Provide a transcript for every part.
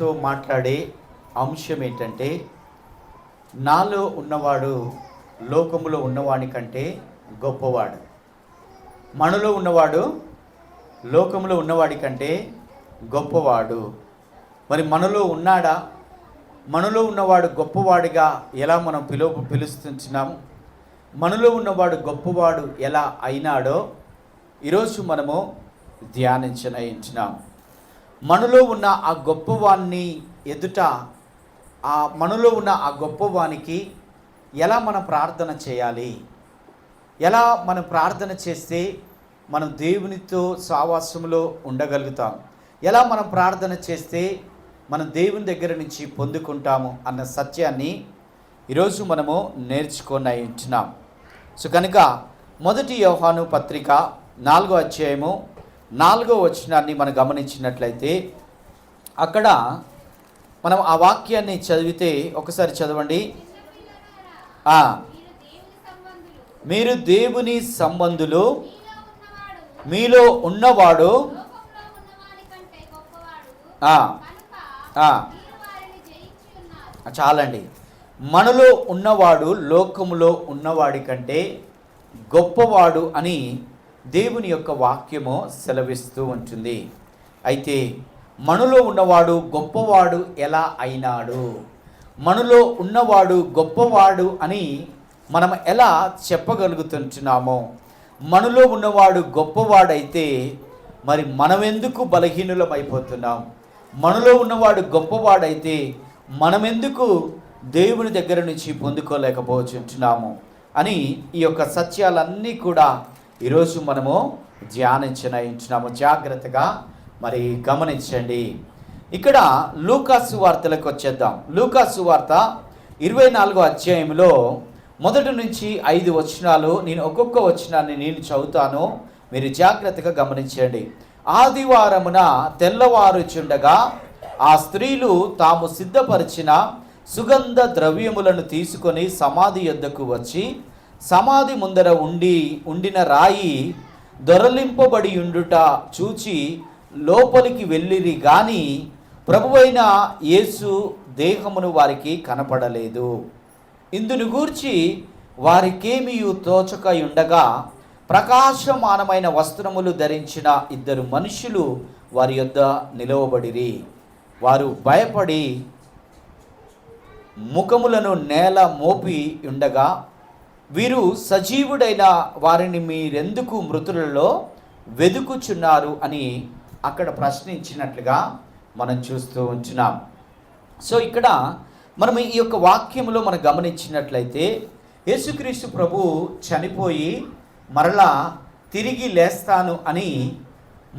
తో మాట్లాడే అంశం ఏంటంటే, నాలో ఉన్నవాడు లోకములో ఉన్నవాడి కంటే గొప్పవాడు. మనలో ఉన్నవాడు లోకములో ఉన్నవాడి కంటే గొప్పవాడు. మరి మనలో ఉన్నాడా? మనలో ఉన్నవాడు గొప్పవాడిగా ఎలా మనం పిలుస్తున్నాము? మనలో ఉన్నవాడు గొప్పవాడు ఎలా అయినాడో ఈరోజు మనము ధ్యానించినాం. మనలో ఉన్న ఆ గొప్పవాన్ని ఎదుట మనలో ఉన్న ఆ గొప్పవానికి ఎలా మనం ప్రార్థన చేయాలి? ఎలా మనం ప్రార్థన చేస్తే మనం దేవునితో సావాసంలో ఉండగలుగుతాం? ఎలా మనం ప్రార్థన చేస్తే మనం దేవుని దగ్గర నుంచి పొందుకుంటాము అన్న సత్యాన్ని ఈరోజు మనము నేర్చుకున్నాం. సో కనుక 1 యోహాను పత్రిక 4వ అధ్యాయము 4వ వచనాన్ని మనం గమనించినట్లయితే, అక్కడ మనం ఆ వాక్యాన్ని చదివితే ఒకసారి చదవండి. మీరు దేవుని సంబంధులు, మీలో ఉన్నవాడు చాలండి. మనలో ఉన్నవాడు లోకములో ఉన్నవాడి కంటే గొప్పవాడు అని దేవుని యొక్క వాక్యము సెలవిస్తూ ఉంటుంది. అయితే మనలో ఉన్నవాడు గొప్పవాడు ఎలా అయినాడు? మనలో ఉన్నవాడు గొప్పవాడు అని మనం ఎలా చెప్పగలుగుతుంటున్నామో? మనలో ఉన్నవాడు గొప్పవాడైతే మరి మనమెందుకు బలహీనులం అయిపోతున్నాం? మనలో ఉన్నవాడు గొప్పవాడైతే మనమెందుకు దేవుని దగ్గర నుంచి పొందుకోలేకపోతున్నాము అని ఈ యొక్క సత్యాలన్నీ కూడా ఈరోజు మనము ధ్యానించినాము. జాగ్రత్తగా మరి గమనించండి. ఇక్కడ లూకాసు వార్తలకు వచ్చేద్దాం. లూకాసు వార్త 24వ అధ్యాయంలో 1 నుంచి 5 వచనాలు, నేను ఒక్కొక్క వచనాన్ని నేను చదువుతాను, మీరు జాగ్రత్తగా గమనించండి. ఆదివారమున తెల్లవారుచుండగా ఆ స్త్రీలు తాము సిద్ధపరిచిన సుగంధ ద్రవ్యములను తీసుకొని సమాధి యొద్దకు వచ్చి, సమాధి ముందర ఉండిన రాయి దొరలింపబడి ఉండుట చూచి లోపలికి వెళ్ళిరి గాని ప్రభువైన యేసు దేహమును వారికి కనపడలేదు. ఇందును గూర్చి వారికేమీ తోచక ఉండగా ప్రకాశమానమైన వస్త్రములు ధరించిన 2 మనుషులు వారి యొద్ద నిలవబడిరి. వారు భయపడి ముఖములను నేల మోపి ఉండగా, వీరు సజీవుడైన వారిని మీరెందుకు మృతులలో వెదుకుచున్నారు అని అక్కడ ప్రశ్నించినట్లుగా మనం చూస్తూ ఉంటున్నాం. సో ఇక్కడ మనం ఈ యొక్క వాక్యంలో మనం గమనించినట్లయితే, యేసుక్రీస్తు ప్రభు చనిపోయి మరలా తిరిగి లేస్తాను అని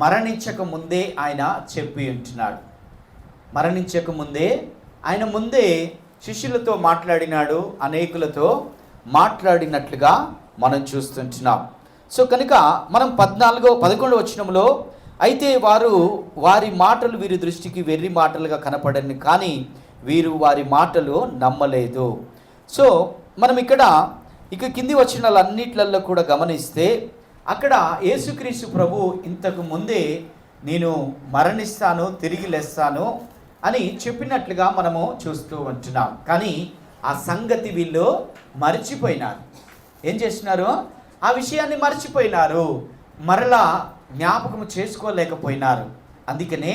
మరణించక ముందే ఆయన చెప్పి ఉంటున్నాడు. మరణించక ముందే ఆయన ముందే శిష్యులతో మాట్లాడినాడు, అనేకులతో మాట్లాడినట్లుగా మనం చూస్తుంటున్నాం. సో కనుక మనం 11వ వచనంలో, అయితే వారి మాటలు వీరి దృష్టికి వెర్రి మాటలుగా కనపడని కానీ వీరు వారి మాటలు నమ్మలేదు. సో మనం ఇక కింది వచనాలన్నిట్లలో కూడా గమనిస్తే, అక్కడ యేసుక్రీస్తు ప్రభు ఇంతకు ముందే నేను మరణిస్తాను, తిరిగి లేస్తాను అని చెప్పినట్లుగా మనము చూస్తూ ఉంటున్నాం. కానీ ఆ సంగతి వీళ్ళు మర్చిపోయినారు. ఏం చేస్తున్నారు? ఆ విషయాన్ని మర్చిపోయినారు, మరలా జ్ఞాపకం చేసుకోలేకపోయినారు. అందుకనే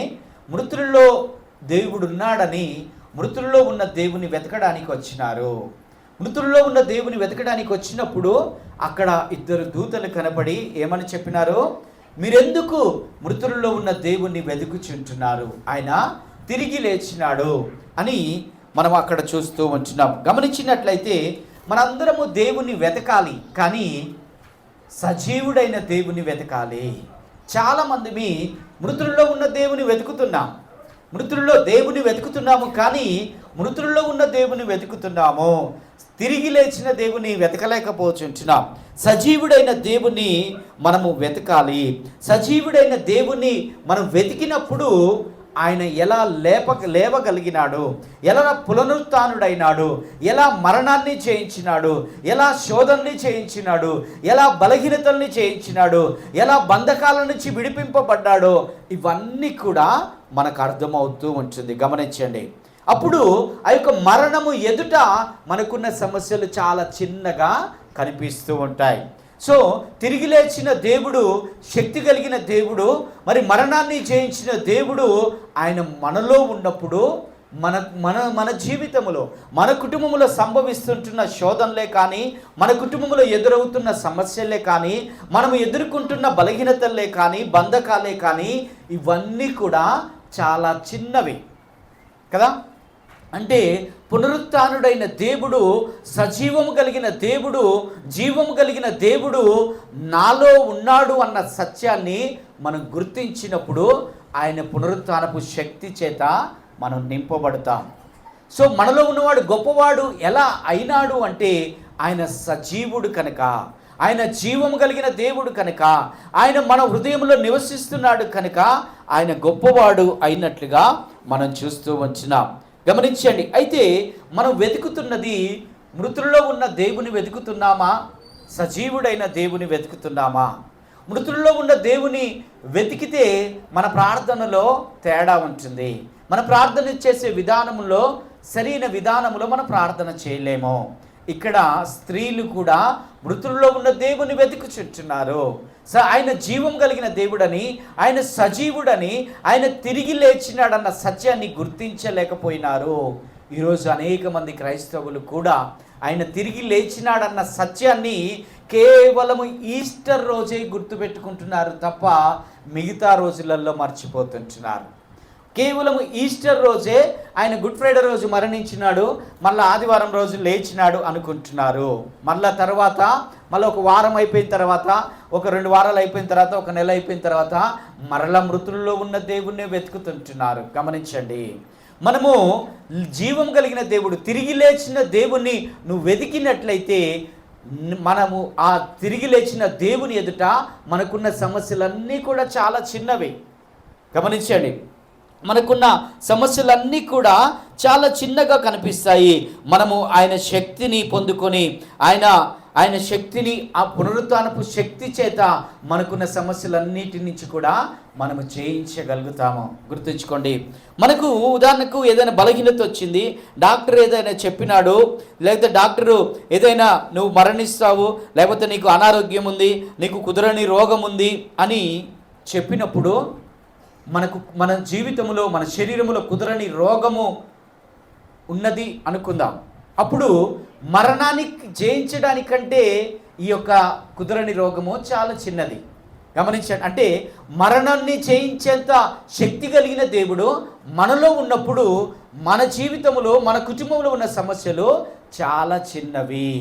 మృతుల్లో దేవుడు ఉన్నాడని మృతుల్లో ఉన్న దేవుని వెతకడానికి వచ్చినారు. మృతుల్లో ఉన్న దేవుని వెతకడానికి వచ్చినప్పుడు అక్కడ 2 దూతలు కనపడి ఏమని చెప్పినారు? మీరెందుకు మృతుల్లో ఉన్న దేవుణ్ణి వెతుకుచుంటున్నారు? ఆయన తిరిగి లేచినాడు అని మనం అక్కడ చూస్తూ ఉంటున్నాం. గమనించినట్లయితే మనందరము దేవుని వెతకాలి, కానీ సజీవుడైన దేవుని వెతకాలి. చాలామంది మృతుల్లో ఉన్న దేవుని వెతుకుతున్నాం, మృతుల్లో దేవుని వెతుకుతున్నాము, కానీ మృతుల్లో ఉన్న దేవుని వెతుకుతున్నాము, తిరిగి లేచిన దేవుని వెతకలేకపోతుంటున్నాం. సజీవుడైన దేవుని మనము వెతకాలి. సజీవుడైన దేవుని మనం వెతికినప్పుడు ఆయన ఎలా లేవగలిగినాడు, ఎలా పునరుత్థానుడైనాడు, ఎలా మరణాన్ని చేయించినాడు, ఎలా శోధనని చేయించినాడు, ఎలా బలహీనతల్ని చేయించినాడు, ఎలా బంధకాల నుంచి విడిపింపబడ్డాడో ఇవన్నీ కూడా మనకు అర్థమవుతూ ఉంటుంది. గమనించండి. అప్పుడు ఆ యొక్క మరణము ఎదుట మనకున్న సమస్యలు చాలా చిన్నగా కనిపిస్తూ ఉంటాయి. సో తిరిగి లేచిన దేవుడు, శక్తి కలిగిన దేవుడు, మరి మరణాన్ని జయించిన దేవుడు ఆయన మనలో ఉన్నప్పుడు మన మన మన జీవితంలో, మన కుటుంబంలో సంభవిస్తుంటున్న శోధనలే కానీ, మన కుటుంబంలో ఎదురవుతున్న సమస్యలే కానీ, మనం ఎదుర్కొంటున్న బలహీనతలే కానీ, బంధకాలే కానీ, ఇవన్నీ కూడా చాలా చిన్నవి కదా. అంటే పునరుత్థానుడైన దేవుడు, సజీవము కలిగిన దేవుడు, జీవము కలిగిన దేవుడు నాలో ఉన్నాడు అన్న సత్యాన్ని మనం గుర్తించినప్పుడు ఆయన పునరుత్థానపు శక్తి చేత మనం నింపబడతాం. సో మనలో ఉన్నవాడు గొప్పవాడు ఎలా అయినాడు అంటే ఆయన సజీవుడు కనుక, ఆయన జీవము కలిగిన దేవుడు కనుక, ఆయన మన హృదయంలో నివసిస్తున్నాడు కనుక ఆయన గొప్పవాడు అయినట్లుగా మనం చూస్తూ వచ్చినాం. గమనించండి. అయితే మనం వెతుకుతున్నది మృతుల్లో ఉన్న దేవుని వెతుకుతున్నామా, సజీవుడైన దేవుని వెతుకుతున్నామా? మృతుల్లో ఉన్న దేవుని వెతికితే మన ప్రార్థనలో తేడా ఉంటుంది. మన ప్రార్థన చేసే విధానంలో, సరైన విధానంలో మనం ప్రార్థన చేయలేము. ఇక్కడ స్త్రీలు కూడా మృతుల్లో ఉన్న దేవుని వెతుకుచుంటున్నారు. ఆయన జీవం కలిగిన దేవుడని, ఆయన సజీవుడని, ఆయన తిరిగి లేచినాడన్న సత్యాన్ని గుర్తించలేకపోయినారు. ఈరోజు అనేక మంది క్రైస్తవులు కూడా ఆయన తిరిగి లేచినాడన్న సత్యాన్ని కేవలము ఈస్టర్ రోజే గుర్తుపెట్టుకుంటున్నారు తప్ప మిగతా రోజులలో మర్చిపోతుంటున్నారు. కేవలం ఈస్టర్ రోజే, ఆయన గుడ్ ఫ్రైడే రోజు మరణించినాడు, మళ్ళీ ఆదివారం రోజు లేచినాడు అనుకుంటున్నారు. మళ్ళీ ఒక వారం అయిపోయిన తర్వాత, ఒక 2 వారాలు అయిపోయిన తర్వాత, ఒక నెల అయిపోయిన తర్వాత మరలా మృతుల్లో ఉన్న దేవుణ్ణి వెతుకుతుంటున్నారు. గమనించండి. మనము జీవం కలిగిన దేవుడు, తిరిగి లేచిన దేవుణ్ణి నువ్వు వెతికినట్లయితే మనము ఆ తిరిగి లేచిన దేవుని ఎదుట మనకున్న సమస్యలన్నీ కూడా చాలా చిన్నవి. గమనించండి. మనకున్న సమస్యలన్నీ కూడా చాలా చిన్నగా కనిపిస్తాయి. మనము ఆయన శక్తిని పొందుకొని, ఆయన శక్తిని, ఆ పునరుత్థానపు శక్తి చేత మనకున్న సమస్యలన్నిటి నుంచి కూడా మనము జయించగలుగుతాము. గుర్తుంచుకోండి. మనకు ఉదాహరణకు ఏదైనా బలహీనత వచ్చింది, డాక్టర్ ఏదైనా చెప్పినాడు, లేకపోతే డాక్టరు ఏదైనా నువ్వు మరణిస్తావు, లేకపోతే నీకు అనారోగ్యం ఉంది, నీకు కుదరని రోగం ఉంది అని చెప్పినప్పుడు మన జీవితంలో, మన శరీరంలో కుదరని రోగము ఉన్నది అనుకుందాం. అప్పుడు మరణాన్ని జయించడానికంటే ఈ యొక్క కుదరని రోగము చాలా చిన్నది. గమనించండి. అంటే మరణాన్ని జయించేంత శక్తి కలిగిన దేవుడు మనలో ఉన్నప్పుడు మన జీవితంలో, మన కుటుంబంలో ఉన్న సమస్యలు చాలా చిన్నవి.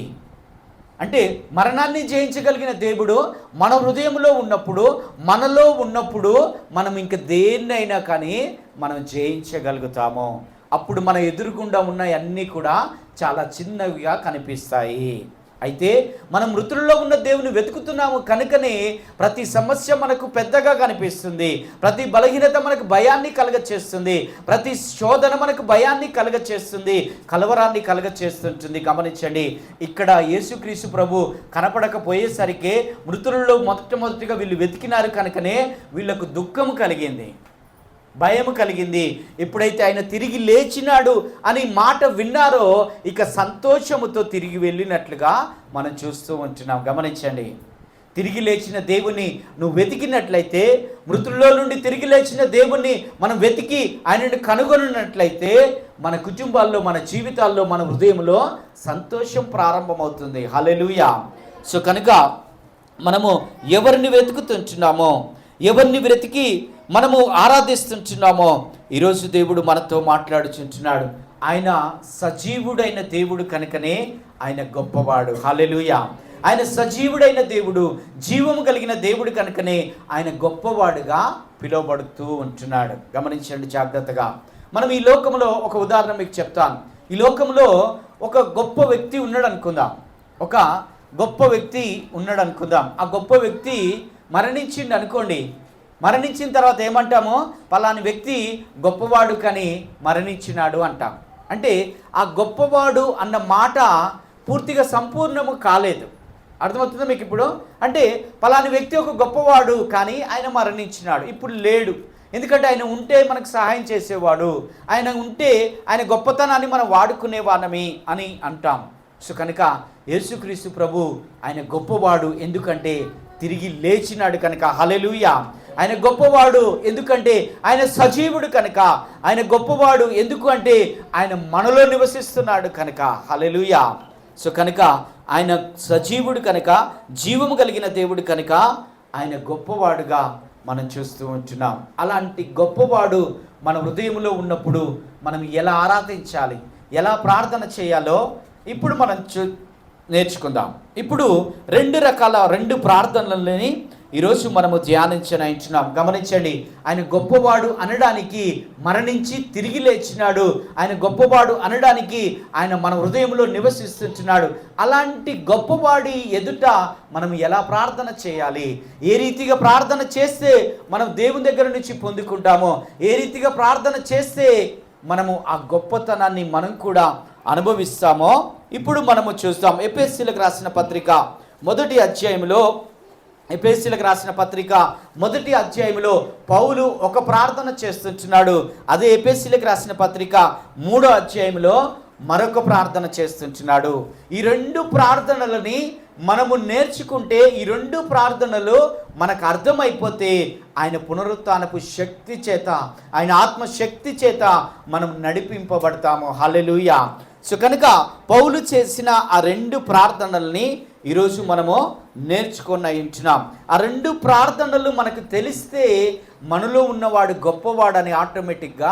అంటే మరణాన్ని జయించగలిగిన దేవుడు మన హృదయంలో ఉన్నప్పుడు, మనలో ఉన్నప్పుడు మనం ఇంక దేన్నైనా కానీ మనం జయించగలుగుతాము. అప్పుడు మన ఎదురుగుండా ఉన్న అన్నీ కూడా చాలా చిన్నవిగా కనిపిస్తాయి. అయితే మనం మృతుల్లో ఉన్న దేవుని వెతుకుతున్నాము కనుకనే ప్రతి సమస్య మనకు పెద్దగా కనిపిస్తుంది, ప్రతి బలహీనత మనకు భయాన్ని కలగచేస్తుంది, ప్రతి శోధన మనకు భయాన్ని కలగచేస్తుంది, కలవరాన్ని కలగచేస్తుంటుంది. గమనించండి. ఇక్కడ యేసుక్రీస్తు ప్రభు కనపడకపోయేసరికి మృతులలో మొట్టమొదటిగా వీళ్ళు వెతికినారు కనుకనే వీళ్ళకు దుఃఖము కలిగింది, భయము కలిగింది. ఎప్పుడైతే ఆయన తిరిగి లేచినాడు అని మాట విన్నారో ఇక సంతోషముతో తిరిగి వెళ్ళినట్లుగా మనం చూస్తూ ఉంటున్నాం. గమనించండి. తిరిగి లేచిన దేవుని నువ్వు వెతికినట్లయితే, మృతుల్లో నుండి తిరిగి లేచిన దేవుణ్ణి మనం వెతికి ఆయనను కనుగొన్నట్లయితే మన కుటుంబాల్లో, మన జీవితాల్లో, మన హృదయంలో సంతోషం ప్రారంభమవుతుంది. హల్లెలూయా. సో కనుక మనము ఎవరిని వెతుకుతుంటున్నామో, ఎవరిని వెతికి మనము ఆరాధిస్తుంటున్నామో ఈరోజు దేవుడు మనతో మాట్లాడుచుంటున్నాడు. ఆయన సజీవుడైన దేవుడు కనుకనే ఆయన గొప్పవాడు. హల్లెలూయా. ఆయన సజీవుడైన దేవుడు, జీవము కలిగిన దేవుడు కనుకనే ఆయన గొప్పవాడుగా పిలువబడుతూ ఉంటున్నాడు. గమనించండి జాగ్రత్తగా. మనం ఈ లోకంలో ఒక ఉదాహరణ మీకు చెప్తాను. ఈ లోకంలో ఒక గొప్ప వ్యక్తి ఉన్నాడు అనుకుందాం. ఒక గొప్ప వ్యక్తి ఉన్నాడు అనుకుందాం. ఆ గొప్ప వ్యక్తి మరణించిండు అనుకోండి. మరణించిన తర్వాత ఏమంటామో, పలాని వ్యక్తి గొప్పవాడు కానీ మరణించినాడు అంటాం. అంటే ఆ గొప్పవాడు అన్న మాట పూర్తిగా సంపూర్ణము కాలేదు. అర్థమవుతుందా మీకు ఇప్పుడు? అంటే పలాని వ్యక్తి ఒక గొప్పవాడు కానీ ఆయన మరణించినాడు, ఇప్పుడు లేడు. ఎందుకంటే ఆయన ఉంటే మనకు సహాయం చేసేవాడు, ఆయన ఉంటే ఆయన గొప్పతనాన్ని మనం వాడుకునేవాళ్ళమి అని అంటాం. సో కనుక యేసుక్రీస్తు ప్రభు ఆయన గొప్పవాడు, ఎందుకంటే తిరిగి లేచినాడు కనుక. హల్లెలూయా. ఆయన గొప్పవాడు ఎందుకంటే ఆయన సజీవుడు కనుక. ఆయన గొప్పవాడు ఎందుకు అంటే ఆయన మనలో నివసిస్తున్నాడు కనుక. హల్లెలూయా. సో కనుక ఆయన సజీవుడు కనుక, జీవము కలిగిన దేవుడు కనుక ఆయన గొప్పవాడుగా మనం చూస్తూ ఉంటున్నాం. అలాంటి గొప్పవాడు మన హృదయంలో ఉన్నప్పుడు మనం ఎలా ఆరాధించాలి, ఎలా ప్రార్థన చేయాలో ఇప్పుడు మనం నేర్చుకుందాం. ఇప్పుడు రెండు ప్రార్థనలని ఈరోజు మనము ధ్యానించనున్నాం. గమనించండి, ఆయన గొప్పవాడు అనడానికి మరణించి తిరిగి లేచినాడు, ఆయన గొప్పవాడు అనడానికి ఆయన మన హృదయంలో నివసిస్తున్నాడు. అలాంటి గొప్పవాడి ఎదుట మనం ఎలా ప్రార్థన చేయాలి, ఏ రీతిగా ప్రార్థన చేస్తే మనం దేవుని దగ్గర నుంచి పొందుకుంటామో, ఏ రీతిగా ప్రార్థన చేస్తే మనము ఆ గొప్పతనాన్ని మనం కూడా అనుభవిస్తామో ఇప్పుడు మనము చూస్తాం. ఎఫెసీయులకు రాసిన పత్రిక మొదటి అధ్యాయంలో పౌలు ఒక ప్రార్థన చేస్తుంటున్నాడు. అదే ఎఫెసీయులకు రాసిన పత్రిక 3వ అధ్యాయంలో మరొక ప్రార్థన చేస్తుంటున్నాడు. ఈ రెండు ప్రార్థనలని మనము నేర్చుకుంటే, ఈ రెండు ప్రార్థనలు మనకు అర్థమైపోతే ఆయన పునరుత్థానపు శక్తి చేత, ఆయన ఆత్మశక్తి చేత మనం నడిపింపబడతాము. హల్లెలూయా. సో కనుక పౌలు చేసిన ఆ రెండు ప్రార్థనల్ని ఈరోజు మనము నేర్చుకున్నాం. ఆ రెండు ప్రార్థనలు మనకు తెలిస్తే మనలో ఉన్నవాడు గొప్పవాడని ఆటోమేటిక్గా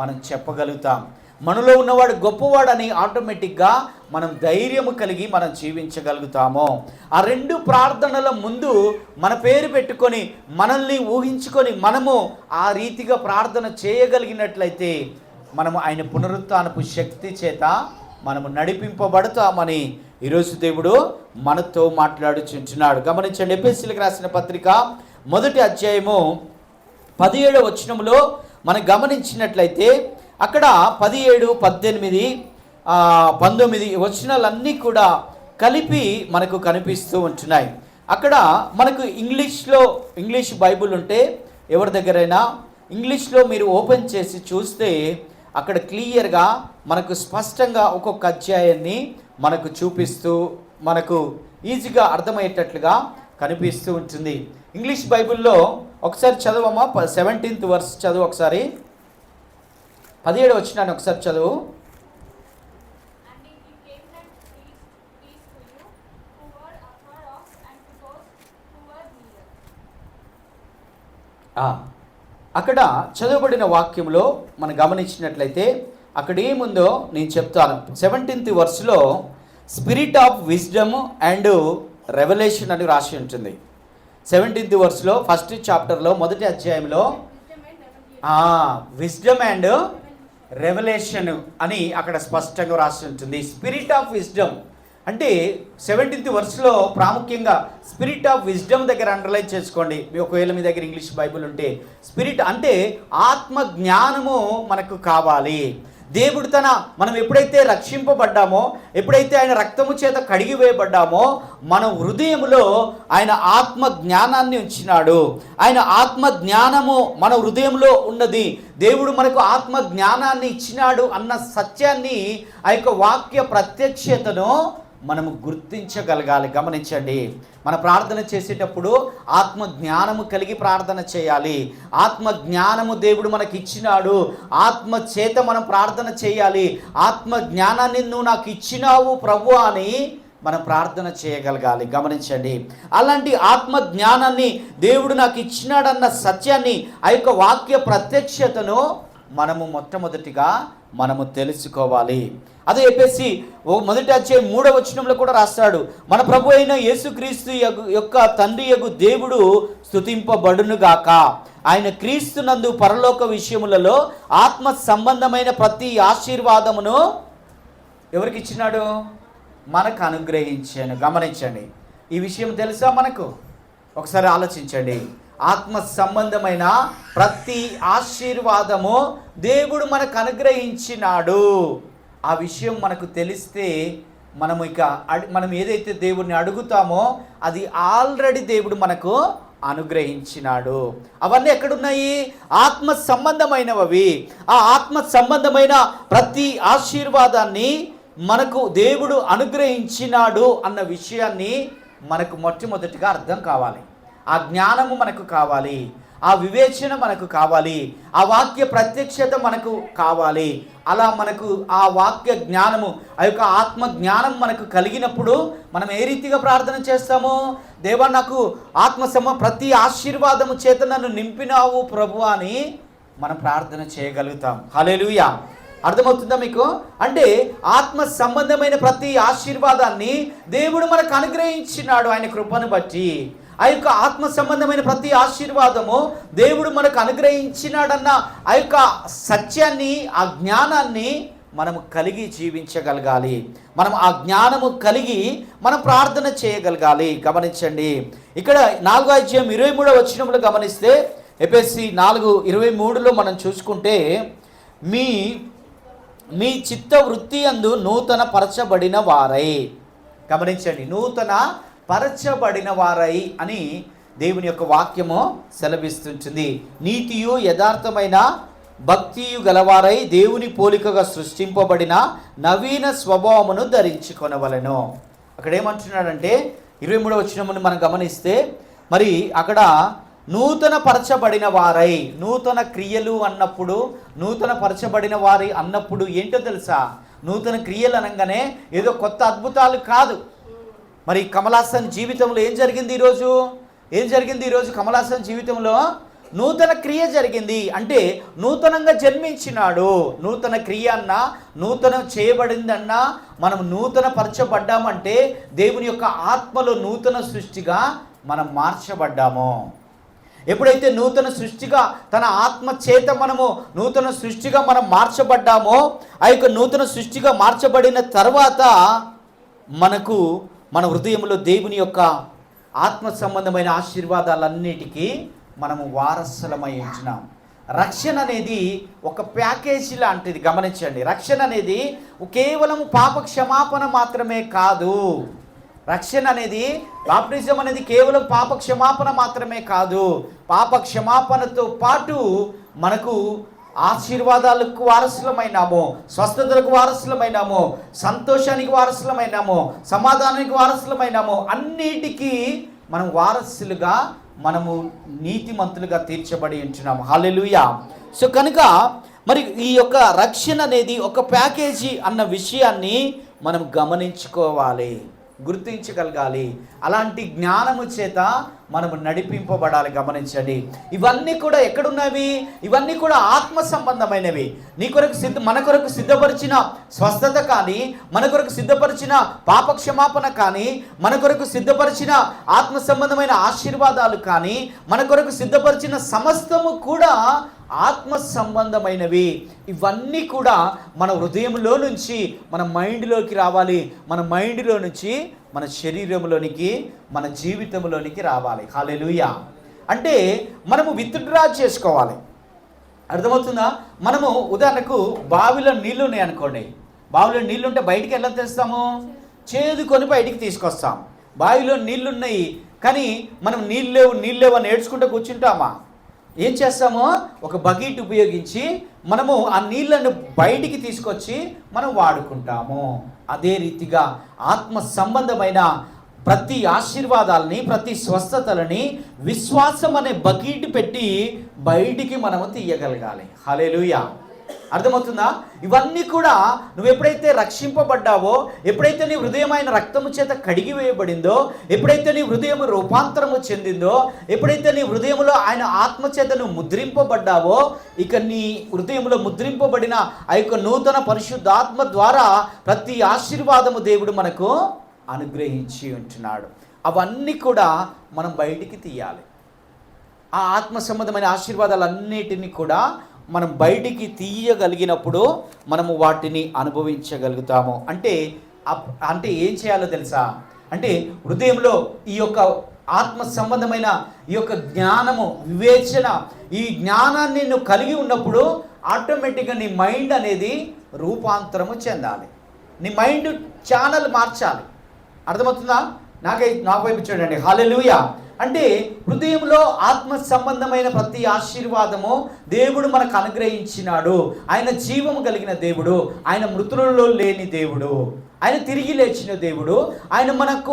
మనం చెప్పగలుగుతాం. మనలో ఉన్నవాడు గొప్పవాడని ఆటోమేటిక్గా మనం ధైర్యము కలిగి మనం జీవించగలుగుతాము. ఆ రెండు ప్రార్థనల ముందు మన పేరు పెట్టుకొని, మనల్ని ఊహించుకొని మనము ఆ రీతిగా ప్రార్థన చేయగలిగినట్లయితే మనము ఆయన పునరుత్థానపు శక్తి చేత మనము నడిపింపబడతామని ఈరోజు దేవుడు మనతో మాట్లాడుచుంటున్నాడు. గమనించండి, ఎఫెసీయులకు రాసిన పత్రిక 1వ అధ్యాయము 17వ వచనంలో మనం గమనించినట్లయితే అక్కడ 17, 18, 19 వచనాలన్నీ కూడా కలిపి మనకు కనిపిస్తూ ఉంటున్నాయి. అక్కడ మనకు ఇంగ్లీష్ బైబుల్ ఉంటే ఎవరి దగ్గరైనా ఇంగ్లీష్లో మీరు ఓపెన్ చేసి చూస్తే అక్కడ క్లియర్గా మనకు స్పష్టంగా ఒక్కొక్క అధ్యాయాన్ని మనకు చూపిస్తూ మనకు ఈజీగా అర్థమయ్యేటట్లుగా కనిపిస్తూ ఉంటుంది. ఇంగ్లీష్ బైబిల్లో ఒకసారి చదవమ్మా, 17th వర్స్ చదువు ఒకసారి. 17 వచనాన్ని ఒకసారి చదువు. అక్కడ చదవబడిన వాక్యంలో మనం గమనించినట్లయితే అక్కడ ఏముందో నేను చెప్తాను. 17th వర్స్లో spirit of wisdom and revelation అని రాసి ఉంటుంది. 17th వర్స్లో ఫస్ట్ చాప్టర్లో మొదటి అధ్యాయంలో విజ్డమ్ అండ్ రెవల్యూషన్ అని అక్కడ స్పష్టంగా రాసి ఉంటుంది. స్పిరిట్ ఆఫ్ విజ్డమ్ అంటే 17th వర్స్లో ప్రాముఖ్యంగా స్పిరిట్ ఆఫ్ విజ్డమ్ దగ్గర అండర్లైన్ చేసుకోండి. ఒకవేళ మీ దగ్గర ఇంగ్లీష్ బైబిల్ ఉంటే, స్పిరిట్ అంటే ఆత్మ జ్ఞానము మనకు కావాలి. దేవుడు మనం ఎప్పుడైతే రక్షింపబడ్డామో, ఎప్పుడైతే ఆయన రక్తము చేత కడిగి వేయబడ్డామో, మన హృదయంలో ఆయన ఆత్మ జ్ఞానాన్ని ఉంచినాడు. ఆయన ఆత్మ జ్ఞానము మన హృదయంలో ఉన్నది. దేవుడు మనకు ఆత్మ జ్ఞానాన్ని ఇచ్చినాడు అన్న సత్యాన్ని, ఆ యొక్క వాక్య ప్రత్యక్షతను మనము గుర్తించగలగాలి. గమనించండి, మన ప్రార్థన చేసేటప్పుడు ఆత్మ జ్ఞానము కలిగి ప్రార్థన చేయాలి. ఆత్మ జ్ఞానము దేవుడు మనకి ఇచ్చినాడు, ఆత్మ చేత మనం ప్రార్థన చేయాలి. ఆత్మ జ్ఞానాన్ని నువ్వు నాకు ఇచ్చినావు ప్రభు అని మనం ప్రార్థన చేయగలగాలి. గమనించండి, అలాంటి ఆత్మ జ్ఞానాన్ని దేవుడు నాకు ఇచ్చినాడన్న సత్యాన్ని, ఆ యొక్క వాక్య ప్రత్యక్షతను మనము మొట్టమొదటిగా మనము తెలుసుకోవాలి. అదే ఎఫెసీ 1వ అధ్యాయం 3వ వచనంలో కూడా రాస్తాడు, మన ప్రభు అయిన యేసుక్రీస్తు యొక్క తండ్రి యగు దేవుడు స్తుతింపబడునుగాక. ఆయన క్రీస్తునందు పరలోక విషయములలో ఆత్మ సంబంధమైన ప్రతి ఆశీర్వాదమును ఎవరికి ఇచ్చినాడు? మనకు అనుగ్రహించాను. గమనించండి, ఈ విషయం తెలుసా మనకు? ఒకసారి ఆలోచించండి. ఆత్మ సంబంధమైన ప్రతి ఆశీర్వాదము దేవుడు మనకు అనుగ్రహించినాడు. ఆ విషయం మనకు తెలిస్తే మనం ఏదైతే దేవుడిని అడుగుతామో అది ఆల్రెడీ దేవుడు మనకు అనుగ్రహించినాడు. అవన్నీ ఎక్కడున్నాయి? ఆత్మ సంబంధమైనవి. ఆ ఆత్మ సంబంధమైన ప్రతి ఆశీర్వాదాన్ని మనకు దేవుడు అనుగ్రహించినాడు అన్న విషయాన్ని మనకు మొట్టమొదటిగా అర్థం కావాలి. ఆ జ్ఞానము మనకు కావాలి, ఆ వివేచన మనకు కావాలి, ఆ వాక్య ప్రత్యక్షత మనకు కావాలి. అలా మనకు ఆ వాక్య జ్ఞానము, ఆ యొక్క ఆత్మ జ్ఞానం మనకు కలిగినప్పుడు మనం ఏ రీతిగా ప్రార్థన చేస్తామో, దేవా నాకు ప్రతి ఆశీర్వాదము చేత నన్ను నింపినావు ప్రభువా అని మనం ప్రార్థన చేయగలుగుతాం. హల్లెలూయా. అర్థమవుతుందా మీకు? అంటే ఆత్మ సంబంధమైన ప్రతి ఆశీర్వాదాన్ని దేవుడు మనకు అనుగ్రహించినాడు ఆయన కృపను బట్టి. ఆ యొక్క ఆత్మ సంబంధమైన ప్రతి ఆశీర్వాదము దేవుడు మనకు అనుగ్రహించినాడన్న ఆ యొక్క సత్యాన్ని, ఆ జ్ఞానాన్ని మనము కలిగి జీవించగలగాలి. మనం ఆ జ్ఞానము కలిగి మనం ప్రార్థన చేయగలగాలి. గమనించండి, ఇక్కడ 4:23 వచనంలో గమనిస్తే, ఎఫెసీ 4:23లో మనం చూసుకుంటే, మీ చిత్త వృత్తి యందు నూతన పరచబడిన వారై. గమనించండి, నూతన పరచబడిన వారై అని దేవుని యొక్క వాక్యము సెలవిస్తుంటుంది. నీతియు యథార్థమైన భక్తియు గలవారై దేవుని పోలికగా సృష్టింపబడిన నవీన స్వభావమును ధరించుకొనవలెను. అక్కడ ఏమంటున్నాడంటే 23వ వచనమును మనం గమనిస్తే, మరి అక్కడ నూతన పరచబడిన వారై, నూతన క్రియలు అన్నప్పుడు, నూతన పరచబడిన వారి అన్నప్పుడు ఏంటో తెలుసా? నూతన క్రియలు అనగానే ఏదో కొత్త అద్భుతాలు కాదు. మరి కమల్ హాసన్ జీవితంలో ఏం జరిగింది ఈరోజు కమల్ హాసన్ జీవితంలో నూతన క్రియ జరిగింది. అంటే నూతనంగా జన్మించినాడు. నూతన క్రియ అన్నా, నూతనం చేయబడిందన్నా, మనం నూతన పరచబడ్డామంటే దేవుని యొక్క ఆత్మలో నూతన సృష్టిగా మనం మార్చబడ్డాము. ఎప్పుడైతే నూతన సృష్టిగా తన ఆత్మ చేత మనము నూతన సృష్టిగా మనం మార్చబడ్డామో, ఆ యొక్క నూతన సృష్టిగా మార్చబడిన తర్వాత మనకు మన హృదయంలో దేవుని యొక్క ఆత్మ సంబంధమైన ఆశీర్వాదాలన్నిటికీ మనము వారసులమై ఉంటున్నాం. రక్షణ అనేది ఒక ప్యాకేజీ లాంటిది. గమనించండి, రక్షణ అనేది కేవలం పాప క్షమాపణ మాత్రమే కాదు. రక్షణ అనేది, బాప్టిజం అనేది కేవలం పాప క్షమాపణ మాత్రమే కాదు. పాప క్షమాపణతో పాటు మనకు ఆశీర్వాదాలకు వారసులమైనాము, స్వస్థతలకు వారసులమైనాము, సంతోషానికి వారసులమైనాము, సమాధానానికి వారసులమైనాము. అన్నిటికీ మనం వారసులుగా, మనము నీతిమంతులుగా తీర్చబడి ఉంటున్నాము. హల్లెలూయా. సో కనుక మరి ఈ యొక్క రక్షణ అనేది ఒక ప్యాకేజీ అన్న విషయాన్ని మనం గమనించుకోవాలి, గుర్తించగలగాలి. అలాంటి జ్ఞానము చేత మనము నడిపింపబడాలి. గమనించండి, ఇవన్నీ కూడా ఎక్కడున్నవి? ఇవన్నీ కూడా ఆత్మ సంబంధమైనవి. మన కొరకు సిద్ధపరిచిన స్వస్థత కానీ, మన కొరకు సిద్ధపరిచిన పాపక్షమాపణ కానీ, మన కొరకు సిద్ధపరిచిన ఆత్మ సంబంధమైన ఆశీర్వాదాలు కానీ, మన కొరకు సిద్ధపరిచిన సమస్తము కూడా ఆత్మ సంబంధమైనవి. ఇవన్నీ కూడా మన హృదయంలో నుంచి మన మైండ్లోకి రావాలి, మన మైండ్లో నుంచి మన శరీరంలోనికి, మన జీవితంలోనికి రావాలి. హల్లెలూయా. అంటే మనము విత్డ్రా చేసుకోవాలి. అర్థమవుతుందా? మనము ఉదాహరణకు బావిలో నీళ్ళు ఉన్నాయి అనుకోండి. బావిలో నీళ్ళు ఉంటే బయటికి ఎలా తెస్తాము? చేదుకొని బయటికి తీసుకొస్తాం. బావిలో నీళ్ళు ఉన్నాయి కానీ మనం నీళ్ళు లేవు అని ఏడ్చుకుంటూ కూర్చుంటామా? ఏం చేస్తామో ఒక బకెట్ ఉపయోగించి మనము ఆ నీళ్లను బయటికి తీసుకొచ్చి మనం వాడుకుంటాము. అదే రీతిగా ఆత్మ సంబంధమైన ప్రతి ఆశీర్వాదాలని, ప్రతి స్వస్థతలని విశ్వాసం అనే బకెట్ పెట్టి బయటికి మనము తీయగలగాలి. హల్లెలూయా. అర్థమవుతుందా? ఇవన్నీ కూడా నువ్వు ఎప్పుడైతే రక్షింపబడ్డావో, ఎప్పుడైతే నీ హృదయమైన రక్తము చేత కడిగి వేయబడిందో, ఎప్పుడైతే నీ హృదయం రూపాంతరము చెందిందో, ఎప్పుడైతే నీ హృదయంలో ఆయన ఆత్మ చేత నువ్వు ముద్రింపబడ్డావో, ఇక నీ హృదయంలో ముద్రింపబడిన ఆ యొక్క నూతన పరిశుద్ధాత్మ ద్వారా ప్రతి ఆశీర్వాదము దేవుడు మనకు అనుగ్రహించి ఉంటున్నాడు. అవన్నీ కూడా మనం బయటికి తీయాలి. ఆ ఆత్మ సంబంధమైన ఆశీర్వాదాలన్నిటినీ కూడా మనం బయటికి తీయగలిగినప్పుడు మనము వాటిని అనుభవించగలుగుతాము. అంటే ఏం చేయాలో తెలుసా? అంటే హృదయంలో ఈ యొక్క ఆత్మ సంబంధమైన ఈ యొక్క జ్ఞానము, వివేచన, ఈ జ్ఞానాన్ని నువ్వు కలిగి ఉన్నప్పుడు ఆటోమేటిక్గా నీ మైండ్ అనేది రూపాంతరము చెందాలి. నీ మైండ్ ఛానల్ మార్చాలి. అర్థమవుతుందా? నాకు వైపు చూడండి. హల్లెలూయా. అంటే హృదయంలో ఆత్మ సంబంధమైన ప్రతి ఆశీర్వాదము దేవుడు మనకు అనుగ్రహించినాడు. ఆయన జీవము కలిగిన దేవుడు, ఆయన మృతులలో లేని దేవుడు, ఆయన తిరిగి లేచిన దేవుడు. ఆయన మనకు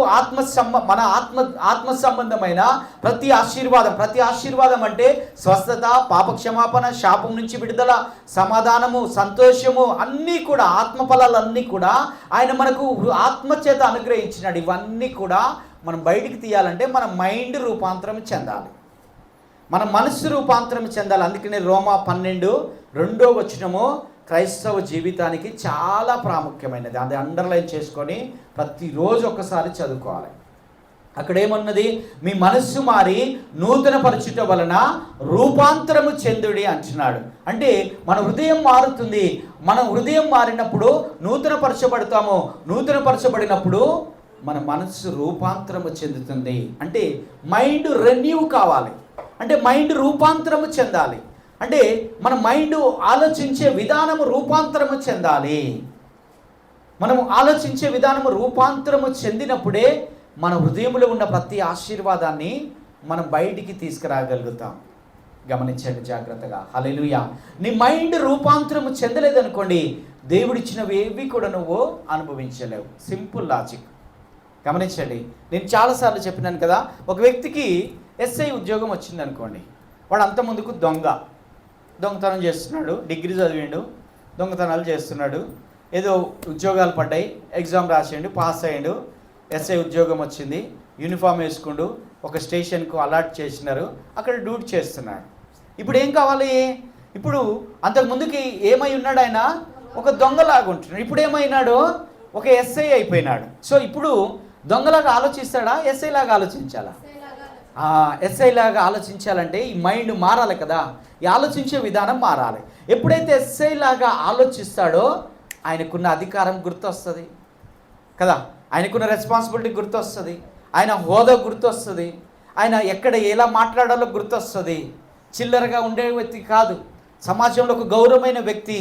ఆత్మ సంబంధమైన ప్రతి ఆశీర్వాదం అంటే స్వస్థత, పాపక్షమాపణ, శాపం నుంచి విడుదల, సమాధానము, సంతోషము అన్నీ కూడా, ఆత్మ ఫలాలన్నీ కూడా ఆయన మనకు ఆత్మచేత అనుగ్రహించినాడు. ఇవన్నీ కూడా మనం బయటికి తీయాలంటే మన మైండ్ రూపాంతరం చెందాలి, మన మనస్సు రూపాంతరం చెందాలి. అందుకనే రోమా 12:2 క్రైస్తవ జీవితానికి చాలా ప్రాముఖ్యమైనది. అది అండర్లైన్ చేసుకొని ప్రతిరోజు ఒక్కసారి చదువుకోవాలి. అక్కడ ఏమన్నది? మీ మనస్సు మారి నూతన పరచుట వలన రూపాంతరము చెందుడి అంటున్నాడు. అంటే మన హృదయం మారుతుంది. మన హృదయం మారినప్పుడు నూతన పరచబడినప్పుడు మన మనస్సు రూపాంతరము చెందుతుంది. అంటే మైండ్ రెన్యూ కావాలి, అంటే మైండ్ రూపాంతరము చెందాలి, అంటే మన మైండ్ ఆలోచించే విధానము రూపాంతరము చెందాలి. మనము ఆలోచించే విధానము రూపాంతరము చెందినప్పుడే మన హృదయంలో ఉన్న ప్రతి ఆశీర్వాదాన్ని మనం బయటికి తీసుకురాగలుగుతాం. గమనించండి జాగ్రత్తగా. హల్లెలూయా. నీ మైండ్ రూపాంతరము చెందలేదనుకోండి, దేవుడిచ్చినవి ఏవి కూడా నువ్వు అనుభవించలేవు. Simple logic. గమనించండి, నేను చాలాసార్లు చెప్పినాను కదా, ఒక వ్యక్తికి ఎస్ఐ ఉద్యోగం వచ్చింది అనుకోండి, వాడు అంత ముందుకు దొంగతనం చేస్తున్నాడు, డిగ్రీ చదివిండు, దొంగతనాలు చేస్తున్నాడు, ఏదో ఉద్యోగాలు పడ్డాయి, ఎగ్జామ్ రాసిండు, పాస్ అయ్యిండు, ఎస్ఐ ఉద్యోగం వచ్చింది, యూనిఫామ్ వేసుకుండు, ఒక స్టేషన్కు అలాట్ చేసినారు, అక్కడ డ్యూటీ చేస్తున్నాడు. ఇప్పుడు ఏం కావాలి? ఇప్పుడు అంతకుముందుకి ఏమై ఉన్నాడు? ఆయన ఒక దొంగలాగా ఉంటున్నాడు. ఇప్పుడు ఏమైనాడు? ఒక ఎస్ఐ అయిపోయినాడు. సో ఇప్పుడు దొంగలాగా ఆలోచిస్తాడా, ఎస్ఐ లాగా ఆలోచించాలా? ఎస్ఐ లాగా ఆలోచించాలంటే ఈ మైండ్ మారాలి కదా, ఈ ఆలోచించే విధానం మారాలి. ఎప్పుడైతే ఎస్ఐ లాగా ఆలోచిస్తాడో ఆయనకున్న అధికారం గుర్తొస్తుంది కదా, ఆయనకున్న రెస్పాన్సిబిలిటీ గుర్తొస్తుంది, ఆయన హోదా గుర్తొస్తుంది, ఆయన ఎక్కడ ఎలా మాట్లాడాలో గుర్తొస్తుంది. చిల్లరగా ఉండే వ్యక్తి కాదు, సమాజంలో ఒక గౌరవమైన వ్యక్తి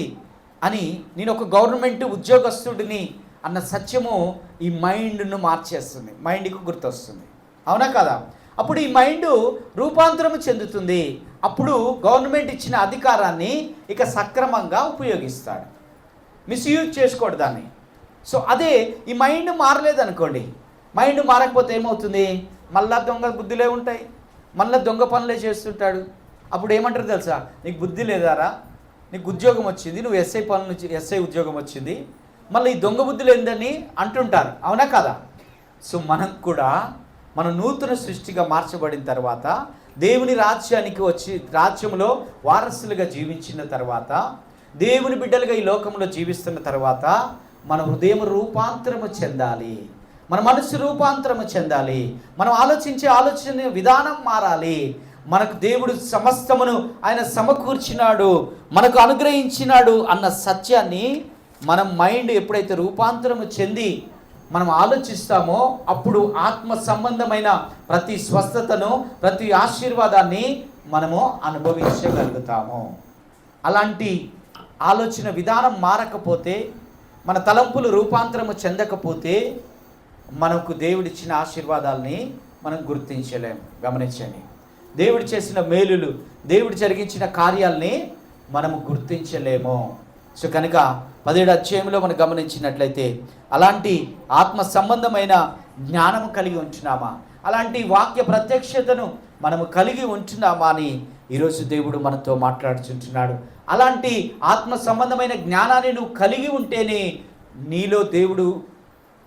అని, నేను ఒక గవర్నమెంట్ ఉద్యోగస్తుడిని అన్న సత్యము ఈ మైండ్ను మార్చేస్తుంది, మైండ్కి గుర్తొస్తుంది. అవునా కదా? అప్పుడు ఈ మైండ్ రూపాంతరం చెందుతుంది. అప్పుడు గవర్నమెంట్ ఇచ్చిన అధికారాన్ని ఇక సక్రమంగా ఉపయోగిస్తాడు, మిస్యూజ్ చేసుకోడు దాన్ని. సో అదే ఈ మైండ్ మారలేదనుకోండి, మైండ్ మారకపోతే ఏమవుతుంది? మళ్ళా దొంగ బుద్ధిలే ఉంటాయి, మళ్ళీ దొంగ పనులే చేస్తుంటాడు. అప్పుడు ఏమంటారు తెలుసా? నీకు బుద్ధి లేదారా, నీకు ఉద్యోగం వచ్చింది, నువ్వు ఎస్ఐ ఉద్యోగం వచ్చింది, మళ్ళీ ఈ దొంగ బుద్ధులు ఏందని అంటుంటారు. అవునా కదా? సో మనం కూడా మన నూతన సృష్టిగా మార్చబడిన తర్వాత, దేవుని రాజ్యానికి వచ్చి రాజ్యంలో వారసులుగా జీవించిన తర్వాత, దేవుని బిడ్డలుగా ఈ లోకంలో జీవిస్తున్న తర్వాత మన హృదయం రూపాంతరము చెందాలి, మన మనసు రూపాంతరము చెందాలి, మనం ఆలోచన విధానం మారాలి. మనకు దేవుడు సమస్తమును ఆయన సమకూర్చినాడు, మనకు అనుగ్రహించినాడు అన్న సత్యాన్ని మనం మైండ్ ఎప్పుడైతే రూపాంతరము చెంది మనం ఆలోచిస్తామో, అప్పుడు ఆత్మ సంబంధమైన ప్రతి స్వస్థతను, ప్రతి ఆశీర్వాదాన్ని మనము అనుభవించగలుగుతాము. అలాంటి ఆలోచన విధానం మారకపోతే, మన తలంపులు రూపాంతరము చెందకపోతే మనకు దేవుడిచ్చిన ఆశీర్వాదాలని మనం గుర్తించలేము. గమనించండి, దేవుడు చేసిన మేలులు, దేవుడు జరిగించిన కార్యాలని మనము గుర్తించలేము. సో కనుక 17వ అధ్యాయంలో మనం గమనించినట్లయితే, అలాంటి ఆత్మ సంబంధమైన జ్ఞానము కలిగి ఉంటున్నామా, అలాంటి వాక్య ప్రత్యక్షతను మనము కలిగి ఉంటున్నామా అని ఈరోజు దేవుడు మనతో మాట్లాడుచుంటున్నాడు. అలాంటి ఆత్మ సంబంధమైన జ్ఞానాన్ని నువ్వు కలిగి ఉంటేనే నీలో దేవుడు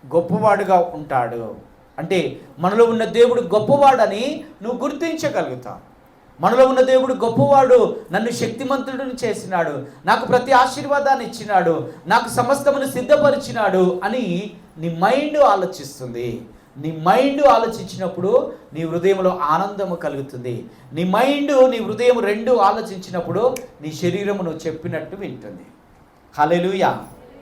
గొప్పవాడుగా ఉంటాడు. అంటే మనలో ఉన్న దేవుడు గొప్పవాడని నువ్వు గుర్తించగలుగుతావు. మనలో ఉన్న దేవుడు గొప్పవాడు, నన్ను శక్తిమంతుడిని చేసినాడు, నాకు ప్రతి ఆశీర్వాదాన్ని ఇచ్చినాడు, నాకు సమస్తమును సిద్ధపరిచినాడు అని నీ మైండ్ ఆలోచిస్తుంది. నీ మైండ్ ఆలోచించినప్పుడు నీ హృదయంలో ఆనందము కలుగుతుంది. నీ మైండ్, నీ హృదయం రెండు ఆలోచించినప్పుడు నీ శరీరము నువ్వు చెప్పినట్టు వింటుంది. హల్లెలూయా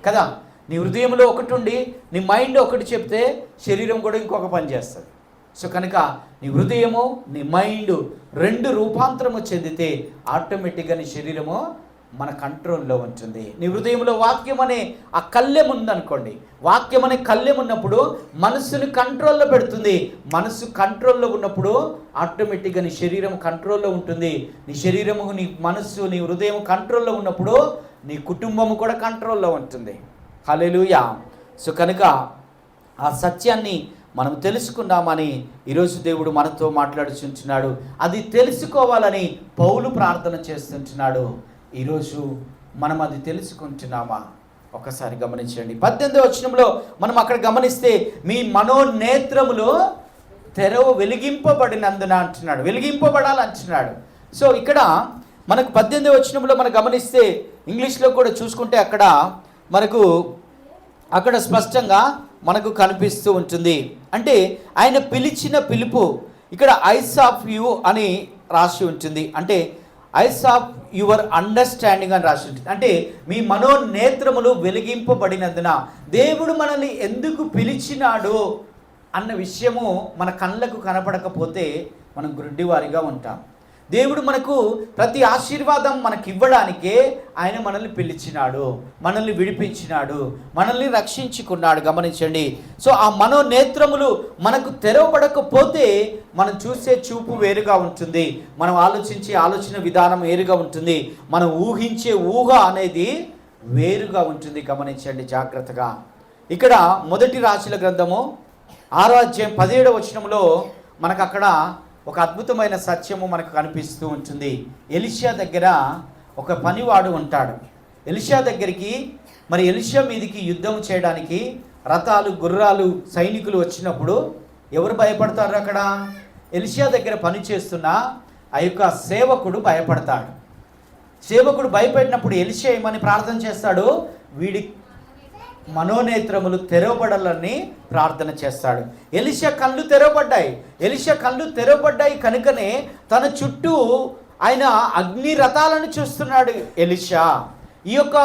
కదా? నీ హృదయంలో ఒకటి ఉండి నీ మైండ్ ఒకటి చెప్తే శరీరం కూడా ఇంకొక పని చేస్తుంది. సో కనుక నీ హృదయము, నీ మైండ్ రెండు రూపాంతరము చెందితే ఆటోమేటిక్గా నీ శరీరము మన కంట్రోల్లో ఉంటుంది. నీ హృదయంలో వాక్యం అనే ఆ కళ్ళెం ఉందనుకోండి, వాక్యం అనే కళ్ళెం ఉన్నప్పుడు మనసుని కంట్రోల్లో పెడుతుంది. మనసు కంట్రోల్లో ఉన్నప్పుడు ఆటోమేటిక్గా నీ శరీరం కంట్రోల్లో ఉంటుంది. నీ శరీరము, నీ మనస్సు, నీ హృదయం కంట్రోల్లో ఉన్నప్పుడు నీ కుటుంబము కూడా కంట్రోల్లో ఉంటుంది. హల్లెలూయా. సో కనుక ఆ సత్యాన్ని మనం తెలుసుకుందామని ఈరోజు దేవుడు మనతో మాట్లాడుచుంటున్నాడు. అది తెలుసుకోవాలని పౌలు ప్రార్థన చేస్తుంటున్నాడు. ఈరోజు మనం అది తెలుసుకుంటున్నామా? ఒకసారి గమనించండి. 18వ వచనంలో మనం అక్కడ గమనిస్తే మీ మనోనేత్రములు వెలిగింపబడినందున అంటున్నాడు, వెలిగింపబడాలి అంటున్నాడు. సో ఇక్కడ మనకు 18వ వచనంలో మనం గమనిస్తే ఇంగ్లీష్లో కూడా చూసుకుంటే అక్కడ స్పష్టంగా మనకు కనిపిస్తూ ఉంటుంది. అంటే ఆయన పిలిచిన పిలుపు ఇక్కడ ఐస్ ఆఫ్ యూ అని రాసి ఉంటుంది. అంటే ఐస్ ఆఫ్ యువర్ అండర్స్టాండింగ్ అని రాసి ఉంటుంది. అంటే మీ మనోనేత్రములు వెలిగింపబడినందున దేవుడు మనల్ని ఎందుకు పిలిచినాడు అన్న విషయము మన కళ్ళకు కనపడకపోతే మనం గుడ్డివారిగా ఉంటాం. దేవుడు మనకు ప్రతి ఆశీర్వాదం మనకి ఇవ్వడానికే ఆయన మనల్ని పిలిచినాడు, మనల్ని విడిపించినాడు, మనల్ని రక్షించుకున్నాడు. గమనించండి. సో ఆ మనోనేత్రములు మనకు తెరవబడకపోతే మనం చూసే చూపు వేరుగా ఉంటుంది, మనం ఆలోచించే ఆలోచన విధానం వేరుగా ఉంటుంది, మనం ఊహించే ఊహ అనేది వేరుగా ఉంటుంది. గమనించండి జాగ్రత్తగా. ఇక్కడ మొదటి రాజుల గ్రంథము 6వ అధ్యాయం 17వ వచనంలో మనకు అక్కడ ఒక అద్భుతమైన సత్యము మనకు కనిపిస్తూ ఉంటుంది. ఎలీషా దగ్గర ఒక పనివాడు ఉంటాడు. ఎలీషా దగ్గరికి ఎలీషా మీదికి యుద్ధం చేయడానికి రథాలు, గుర్రాలు, సైనికులు వచ్చినప్పుడు ఎవరు భయపడతారు? అక్కడ ఎలీషా దగ్గర పని చేస్తున్న ఆ యొక్క సేవకుడు భయపడతాడు. సేవకుడు భయపడినప్పుడు ఎలీషా ఏమని ప్రార్థన చేస్తాడు? వీడి మనోనేత్రములు తెరవబడాలని ప్రార్థన చేస్తాడు. ఎలీషా కళ్ళు తెరవబడ్డాయి కనుకనే తన చుట్టూ ఆయన అగ్ని రథాలను చూస్తున్నాడు ఎలీషా. ఈ యొక్క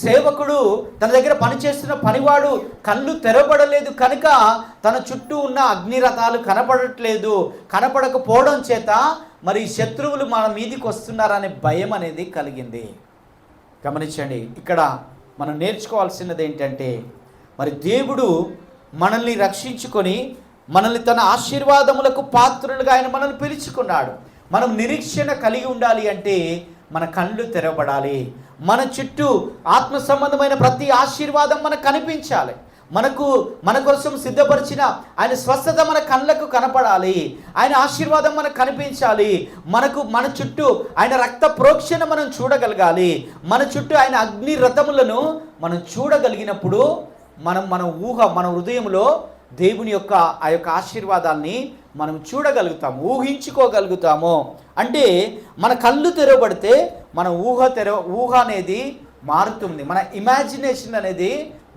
సేవకుడు తన దగ్గర పనిచేస్తున్న పనివాడు కళ్ళు తెరవబడలేదు కనుక తన చుట్టూ ఉన్న అగ్ని రథాలు కనపడకపోవడం చేత శత్రువులు మన మీదికి వస్తున్నారనే భయం అనేది కలిగింది. గమనించండి. ఇక్కడ మనం నేర్చుకోవాల్సినది ఏంటంటే దేవుడు మనల్ని రక్షించుకొని మనల్ని తన ఆశీర్వాదములకు పాత్రులుగా ఆయన మనల్ని పిలుచుకున్నాడు. మనం నిరీక్షణ కలిగి ఉండాలి అంటే మన కళ్ళు తెరవబడాలి. మన చుట్టూ ఆత్మ సంబంధమైన ప్రతి ఆశీర్వాదం మనకు కనిపించాలి. మన కోసం సిద్ధపరిచిన ఆయన స్వస్థత మన కళ్ళకు కనపడాలి. ఆయన ఆశీర్వాదం మనకు కనిపించాలి. మన చుట్టూ ఆయన రక్త ప్రోక్షణ మనం చూడగలగాలి. మన చుట్టూ ఆయన అగ్ని రథములను మనం చూడగలిగినప్పుడు మన హృదయంలో దేవుని యొక్క ఆ యొక్క ఆశీర్వాదాన్ని మనం చూడగలుగుతాము, ఊహించుకోగలుగుతాము. అంటే మన కళ్ళు తెరవబడితే మన ఊహ అనేది మారుతుంది, మన ఇమాజినేషన్ అనేది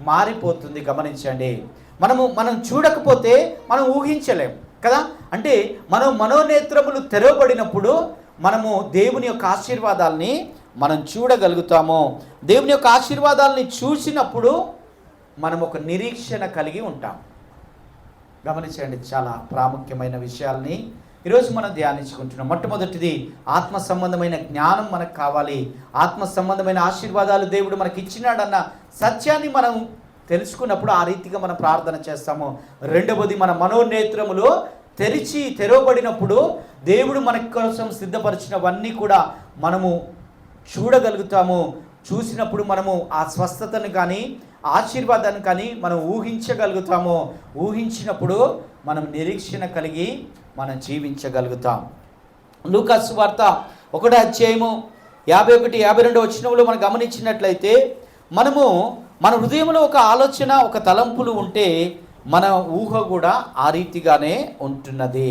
మారిపోతుంది. గమనించండి. మనం చూడకపోతే మనం ఊహించలేం కదా. అంటే మనోనేత్రములు తెరవబడినప్పుడు మనము దేవుని యొక్క ఆశీర్వాదాలని మనం చూడగలుగుతాము. దేవుని యొక్క ఆశీర్వాదాలని చూసినప్పుడు మనం ఒక నిరీక్షణ కలిగి ఉంటాం. గమనించండి. చాలా ప్రాముఖ్యమైన విషయాల్ని ఈరోజు మనం ధ్యానించుకుంటున్నాం. మొట్టమొదటిది ఆత్మ సంబంధమైన జ్ఞానం మనకు కావాలి. ఆత్మ సంబంధమైన ఆశీర్వాదాలు దేవుడు మనకి ఇచ్చినాడన్న సత్యాన్ని మనం తెలుసుకున్నప్పుడు ఆ రీతిగా మనం ప్రార్థన చేస్తాము. రెండవది మన మనోనేత్రములు తెరవబడినప్పుడు దేవుడు మన కోసం సిద్ధపరిచినవన్నీ కూడా మనము చూడగలుగుతాము. చూసినప్పుడు మనము ఆ స్వస్థతను కానీ ఆశీర్వాదాన్ని కానీ మనం ఊహించగలుగుతాము. ఊహించినప్పుడు మనం నిరీక్షణ కలిగి మనం జీవించగలుగుతాం. లూకా సువార్త 1వ అధ్యాయము 51, 52 వచనంలో మనం గమనించినట్లయితే మన హృదయంలో ఒక ఆలోచన, ఒక తలంపులు ఉంటే మన ఊహ కూడా ఆ రీతిగానే ఉంటున్నది.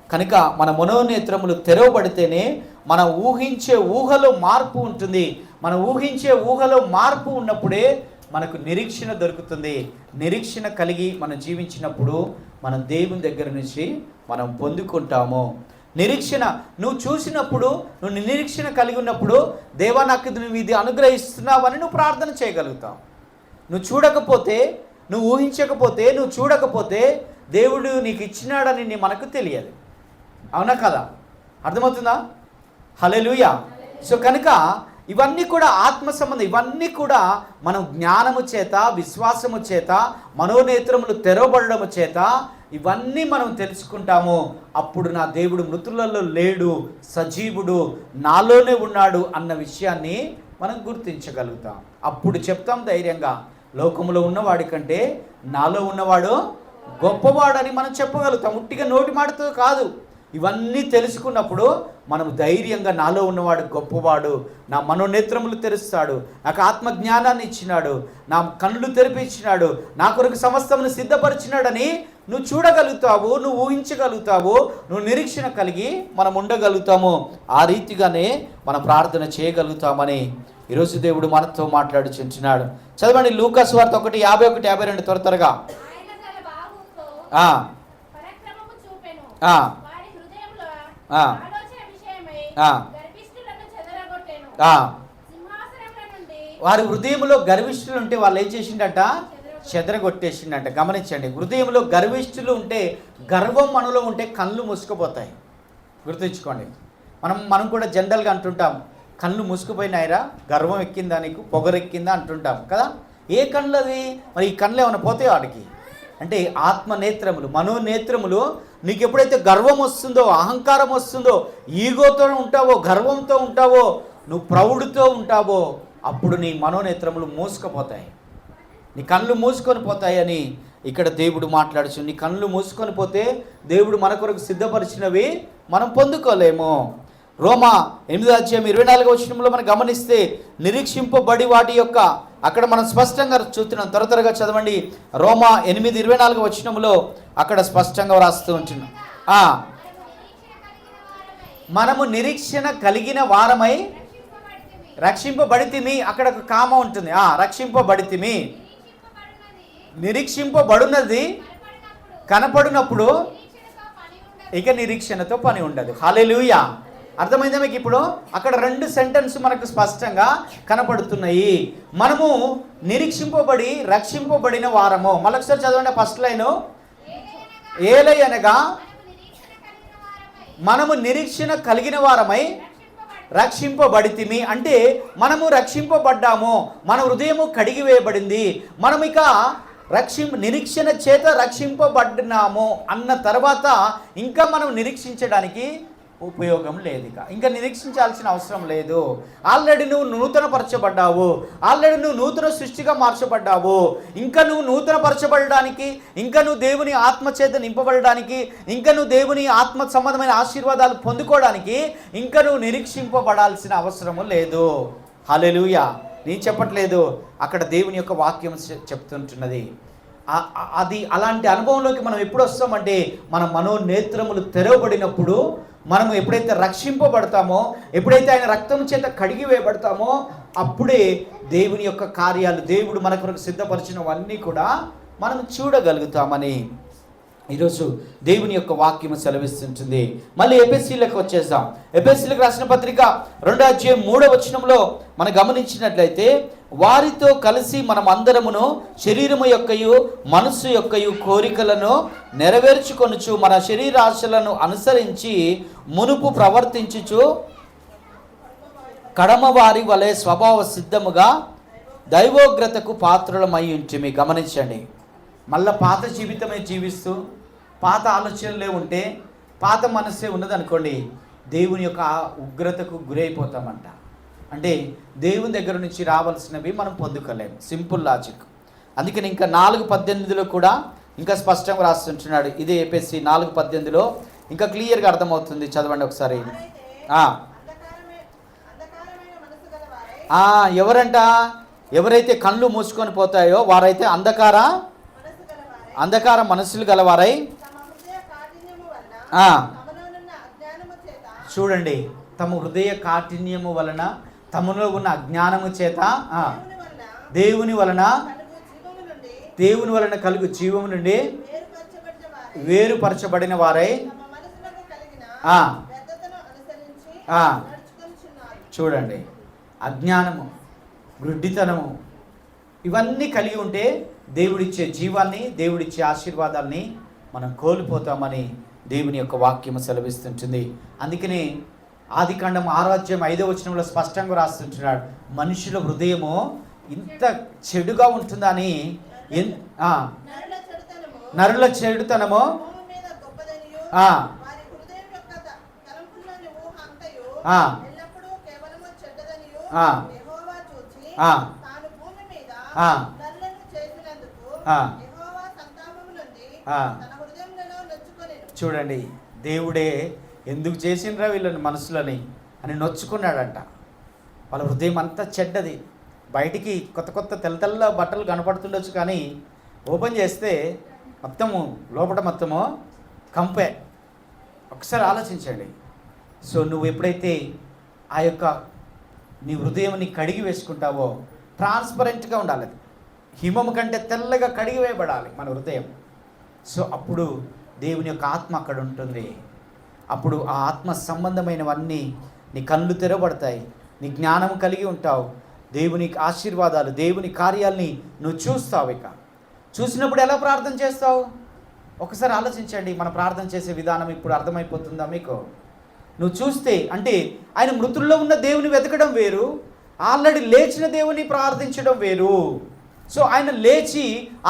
కనుక మన మనోనేత్రములు తెరవబడితేనే మనం ఊహించే ఊహలో మార్పు ఉంటుంది. మనం ఊహించే ఊహలో మార్పు ఉన్నప్పుడే మనకు నిరీక్షణ దొరుకుతుంది. నిరీక్షణ కలిగి మనం జీవించినప్పుడు మనం దేవుని దగ్గర నుంచి మనం పొందుకుంటాము. నిరీక్షణ నువ్వు చూసినప్పుడు, నువ్వు నిరీక్షణ కలిగి ఉన్నప్పుడు దేవా నాకు నువ్వు ఇది అనుగ్రహిస్తున్నావని నువ్వు ప్రార్థన చేయగలుగుతావు. నువ్వు చూడకపోతే, నువ్వు ఊహించకపోతే, నువ్వు చూడకపోతే దేవుడు నీకు ఇచ్చినాడని మనకు తెలియదు. అవునా కదా? అర్థమవుతుందా? హల్లెలూయా. సో కనుక ఇవన్నీ కూడా ఆత్మ సంబంధం. ఇవన్నీ కూడా మనం జ్ఞానము చేత, విశ్వాసము చేత, మనోనేత్రములు తెరవబడము చేత ఇవన్నీ మనం తెలుసుకుంటాము. అప్పుడు నా దేవుడు మృతులలో లేడు, సజీవుడు, నాలోనే ఉన్నాడు అన్న విషయాన్ని మనం గుర్తించగలుగుతాం. అప్పుడు చెప్తాం ధైర్యంగా, లోకములో ఉన్నవాడి కంటే నాలో ఉన్నవాడు గొప్పవాడని మనం చెప్పగలుగుతాం. ఉట్టిగా నోటి మాటతో కాదు. ఇవన్నీ తెలుసుకున్నప్పుడు మనం ధైర్యంగా నాలో ఉన్నవాడు గొప్పవాడు, నా మనోనేత్రములు తెరుస్తాడు, నాకు ఆత్మజ్ఞానాన్ని ఇచ్చినాడు, నా కళ్ళు తెరిపించినాడు, నా కొరకు సమస్తమును సిద్ధపరిచినాడని నువ్వు చూడగలుగుతావు, నువ్వు ఊహించగలుగుతావు, నువ్వు నిరీక్షణ కలిగి మనం ఉండగలుగుతాము. ఆ రీతిగానే మనం ప్రార్థన చేయగలుగుతామని ఈరోజు దేవుడు మనతో మాట్లాడుచుంటున్నాడు. చదవండి లూకా సువార్త 1:51-52 త్వరగా. వారి హృదయంలో గర్విష్ఠులు ఉంటే వాళ్ళు ఏం చేసిండట? చెదరగొట్టేసిండట. గమనించండి, హృదయంలో గర్విష్ఠులు ఉంటే, గర్వం మనలో ఉంటే కళ్ళు మూసుకుపోతాయి. గుర్తుంచుకోండి. మనం కూడా జనరల్గా అంటుంటాం, కళ్ళు మూసుకుపోయినాయిరా, గర్వం ఎక్కిందా, నీకు పొగరెక్కిందా అంటుంటాం కదా. ఏ కళ్ళు అది? మరి ఈ కళ్ళు ఏమైనా పోతాయి వాడికి? అంటే ఆత్మనేత్రములు, మనోనేత్రములు. నీకు ఎప్పుడైతే గర్వం వస్తుందో, అహంకారం వస్తుందో, ఈగోతో ఉంటావో, గర్వంతో ఉంటావో, నువ్వు ప్రౌఢుతో ఉంటావో, అప్పుడు నీ మనోనేత్రములు మూసుకుపోతాయి, నీ కళ్ళు మూసుకొని పోతాయని ఇక్కడ దేవుడు మాట్లాడుచు. నీ కళ్ళు మూసుకొని పోతే దేవుడు మన కొరకు సిద్ధపరిచినవి మనం పొందుకోలేము. రోమా 8:24 మనం గమనిస్తే, నిరీక్షింపబడి వాటి యొక్క, అక్కడ మనం స్పష్టంగా చూస్తున్నాం. త్వరగా చదవండి. రోమా 8:24 అక్కడ స్పష్టంగా రాస్తూ ఉంటున్నాం, మనము నిరీక్షణ కలిగిన వారమై రక్షింపబడితిమి. అక్కడ ఒక కామ ఉంటుంది. రక్షింపబడితిమి, నిరీక్షింపబడున్నది కనపడినప్పుడు ఇక నిరీక్షణతో పని ఉండదు. హల్లెలూయా. అర్థమైందా మీకు? ఇప్పుడు అక్కడ 2 సెంటెన్స్ మనకు స్పష్టంగా కనపడుతున్నాయి. మనము నిరీక్షింపబడి రక్షింపబడిన వారము. మళ్ళొకసారి చదవండి ఫస్ట్ లైను. ఏలయనగా మనము నిరీక్షణ కలిగిన వారమై రక్షింపబడితిమి. అంటే మనము రక్షింపబడ్డాము, మన హృదయము కడిగి వేయబడింది, మనం ఇక నిరీక్షణ చేత రక్షింపబడినాము అన్న తర్వాత ఇంకా మనం నిరీక్షించడానికి ఉపయోగం లేదు. ఇంకా నిరీక్షించాల్సిన అవసరం లేదు. ఆల్రెడీ నువ్వు నూతన పరచబడ్డావు, ఆల్రెడీ నువ్వు నూతన సృష్టిగా మార్చబడ్డావు. ఇంకా నువ్వు నూతన పరచబడడానికి, ఇంకా నువ్వు దేవుని ఆత్మ చేత నింపబడడానికి, ఇంకా నువ్వు దేవుని ఆత్మ సంబంధమైన ఆశీర్వాదాలు పొందుకోవడానికి ఇంకా నువ్వు నిరీక్షింపబడాల్సిన అవసరము లేదు. హల్లెలూయా. నేను చెప్పట్లేదు, అక్కడ దేవుని యొక్క వాక్యం చెప్తుంటున్నది. అది అలాంటి అనుభవంలోకి మనం ఎప్పుడు వస్తామంటే, మన మనోనేత్రములు తెరవబడినప్పుడు, మనము ఎప్పుడైతే రక్షింపబడతామో, ఎప్పుడైతే ఆయన రక్తం చేత కడిగి వేయబడతామో, అప్పుడే దేవుని యొక్క కార్యాలు, దేవుడు మన కొరకు సిద్ధపరిచినవన్నీ కూడా మనం చూడగలుగుతామని ఈరోజు దేవుని యొక్క వాక్యము సెలవిస్తుంటుంది. మళ్ళీ ఎఫెసీలకు వచ్చేద్దాం. ఎఫెసీలకు రాసిన పత్రిక 2:3 మనం గమనించినట్లయితే, వారితో కలిసి మనం అందరమును శరీరము యొక్కయు మనస్సు యొక్కయు కోరికలను నెరవేర్చుకొనుచు మన శరీరాశలను అనుసరించి మునుపు ప్రవర్తించుచు కడమవారి వలె స్వభావ సిద్ధముగా దైవోగ్రతకు పాత్రులమై ఉంటిమి. గమనించండి, మళ్ళా పాత జీవితమే జీవిస్తూ పాత ఆలోచనలే ఉంటే, పాత మనస్సే ఉన్నదనుకోండి, దేవుని యొక్క ఉగ్రతకు గురైపోతామంట. అంటే దేవుని దగ్గర నుంచి రావాల్సినవి మనం పొందుకోలేము. Simple logic. అందుకని ఇంకా 4:18 కూడా ఇంకా స్పష్టంగా రాస్తుంటున్నాడు. ఇదే ఎఫెసీ 4:18 ఇంకా క్లియర్గా అర్థమవుతుంది. చదవండి ఒకసారి. ఎవరంట? ఎవరైతే కళ్ళు మూసుకొని పోతాయో వారైతే అంధకార మనసులు గలవారై, చూడండి, తమ హృదయ కాఠిన్యము వలన, తమలో ఉన్న అజ్ఞానము చేత, దేవుని వలన కలుగు జీవము నుండి వేరుపరచబడిన వారై, చూడండి, అజ్ఞానము, గ్రుడ్డితనము ఇవన్నీ కలిగి ఉంటే దేవుడిచ్చే జీవాన్ని, దేవుడిచ్చే ఆశీర్వాదాల్ని మనం కోల్పోతామని దేవుని యొక్క వాక్యము సెలవిస్తుంటుంది. అందుకని ఆదికాండం 6:5 స్పష్టంగా రాస్తుంటున్నాడు, మనుషుల హృదయము ఇంత చెడుగా ఉంటుందని. నరుల చెడుతనము చూడండి, దేవుడే ఎందుకు చేసిండ్రా వీళ్ళని మనసులని అని నొచ్చుకున్నాడంట. వాళ్ళ హృదయం అంతా చెడ్డది. బయటికి కొత్త కొత్త తెల్ల బట్టలు కనపడుతుండొచ్చు, కానీ ఓపెన్ చేస్తే మొత్తము లోపల మొత్తము కంపే. ఒకసారి ఆలోచించండి. సో నువ్వు ఎప్పుడైతే ఆ యొక్క నీ హృదయంని కడిగి వేసుకుంటావో, ట్రాన్స్పరెంట్గా ఉండాలి, హిమము కంటే తెల్లగా కడిగి వేయబడాలి మన హృదయం. సో అప్పుడు దేవుని యొక్క ఆత్మ అక్కడ ఉంటుంది. అప్పుడు ఆ ఆత్మ సంబంధమైనవన్నీ నీ కళ్ళు తెరవబడతాయి, నీ జ్ఞానం కలిగి ఉంటావు, దేవుని ఆశీర్వాదాలు, దేవుని కార్యాలని నువ్వు చూస్తావు. ఇక చూసినప్పుడు ఎలా ప్రార్థన చేస్తావు ఒకసారి ఆలోచించండి. మన ప్రార్థన చేసే విధానం ఇప్పుడు అర్థమైపోతుందా మీకు? నువ్వు చూస్తే అంటే ఆయన మృతుల్లో ఉన్న దేవుని వెతకడం వేరు, ఆల్రెడీ లేచిన దేవుని ప్రార్థించడం వేరు. సో ఆయన లేచి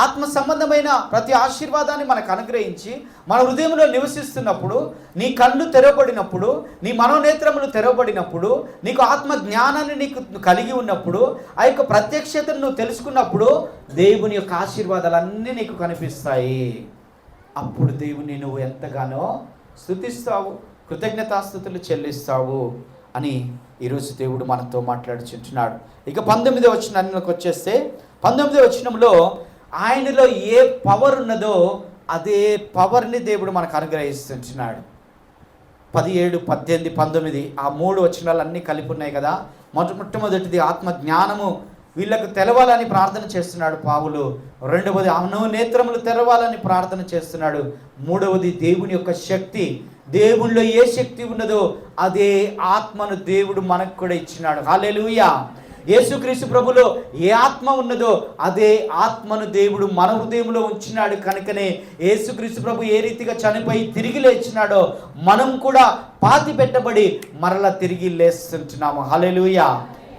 ఆత్మ సంబంధమైన ప్రతి ఆశీర్వాదాన్ని మనకు అనుగ్రహించి మన హృదయంలో నివసిస్తున్నప్పుడు, నీ కళ్ళు తెరవబడినప్పుడు, నీ మనోనేత్రములు తెరవబడినప్పుడు, నీకు ఆత్మ జ్ఞానాన్ని నీకు కలిగి ఉన్నప్పుడు, ఆ యొక్క ప్రత్యక్షతను నువ్వు తెలుసుకున్నప్పుడు దేవుని యొక్క ఆశీర్వాదాలన్నీ నీకు కనిపిస్తాయి. అప్పుడు దేవుని నువ్వు ఎంతగానో స్తుతిస్తావు, కృతజ్ఞతాస్తుతులు చెల్లిస్తావు అని ఈరోజు దేవుడు మనతో మాట్లాడుచుంటున్నాడు. ఇక 19వ వచనానికి వచ్చేస్తే, 19వ వచనంలో ఆయనలో ఏ పవర్ ఉన్నదో అదే పవర్ని దేవుడు మనకు అనుగ్రహిస్తుంటున్నాడు. 17, 18, 19 ఆ 3 వచనాలు అన్నీ కలిపి ఉన్నాయి కదా. మొట్టమొదటిది ఆత్మ జ్ఞానము వీళ్ళకు తెలవాలని ప్రార్థన చేస్తున్నాడు పౌలు. రెండవది మనోనేత్రములు తెరవాలని ప్రార్థన చేస్తున్నాడు. మూడవది దేవుని యొక్క శక్తి, దేవునిలో ఏ శక్తి ఉన్నదో అదే ఆత్మను దేవుడు మనకు కూడా ఇచ్చినాడు. హల్లెలూయా. యేసుక్రీస్తు ప్రభులో ఏ ఆత్మ ఉన్నదో అదే ఆత్మను దేవుడు మన హృదయంలో ఉంచినాడు. కనుకనే యేసుక్రీస్తు ప్రభు ఏ రీతిగా చనిపోయి తిరిగి లేచినాడో మనం కూడా పాతి పెట్టబడి మరలా తిరిగి లేస్తుంటున్నాము. హల్లెలూయా.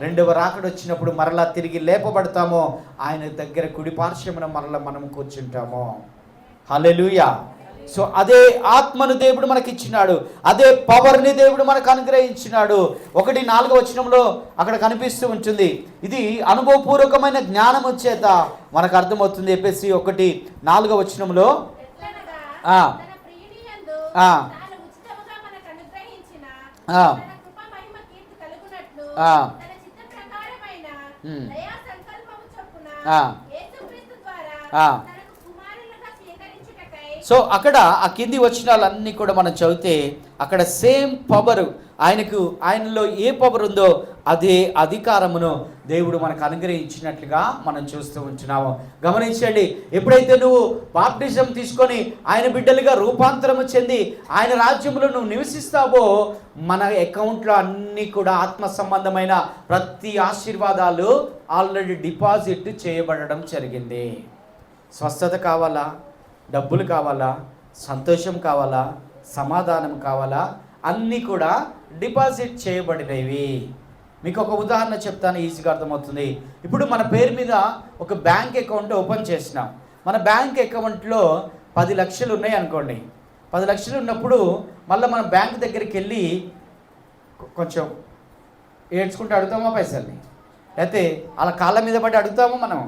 రెండవ రాకడ వచ్చినప్పుడు మరలా తిరిగి లేపబడతామో, ఆయన దగ్గర కుడి పార్శ్వమున మరలా మనం కూర్చుంటాము. హల్లెలూయా. సో అదే ఆత్మను దేవుడు మనకి ఇచ్చినాడు, అదే పవర్ని దేవుడు మనకు అనుగ్రహించినాడు. 1:4 వచనంలో అక్కడ కనిపిస్తూ ఉంటుంది. ఇది అనుభవపూర్వకమైన జ్ఞానం చేత మనకు అర్థమవుతుంది. ఎఫెసీ 1:4 వచనంలో సో అక్కడ ఆ కింది వచనాలన్నీ కూడా మనం చదివితే అక్కడ సేమ్ పవర్, ఆయనలో ఏ పవర్ ఉందో అదే అధికారమును దేవుడు మనకు అనుగ్రహించినట్లుగా మనం చూస్తూ ఉంటున్నాము. గమనించండి, ఎప్పుడైతే నువ్వు బాప్టిజం తీసుకొని ఆయన బిడ్డలుగా రూపాంతరము చెంది ఆయన రాజ్యంలో నువ్వు నివసిస్తావో, మన అకౌంట్లో అన్నీ కూడా ఆత్మ సంబంధమైన ప్రతి ఆశీర్వాదాలు ఆల్రెడీ డిపాజిట్ చేయబడడం జరిగింది. స్వస్థత కావాలా, డబ్బులు కావాలా, సంతోషం కావాలా, సమాధానం కావాలా, అన్నీ కూడా డిపాజిట్ చేయబడినవి. మీకు ఒక ఉదాహరణ చెప్తాను, ఈజీగా అర్థమవుతుంది. ఇప్పుడు మన పేరు మీద ఒక బ్యాంక్ అకౌంట్ ఓపెన్ చేసినాం. మన బ్యాంక్ అకౌంట్లో 10 లక్షలు ఉన్నాయి అనుకోండి. 10 లక్షలు ఉన్నప్పుడు మళ్ళీ మనం బ్యాంక్ దగ్గరికి వెళ్ళి కొంచెం ఏడ్చుకుంటూ అడుగుతామా పైసల్ని, అయితే అలా కాళ్ళ మీద పడి అడుగుతామో మనం?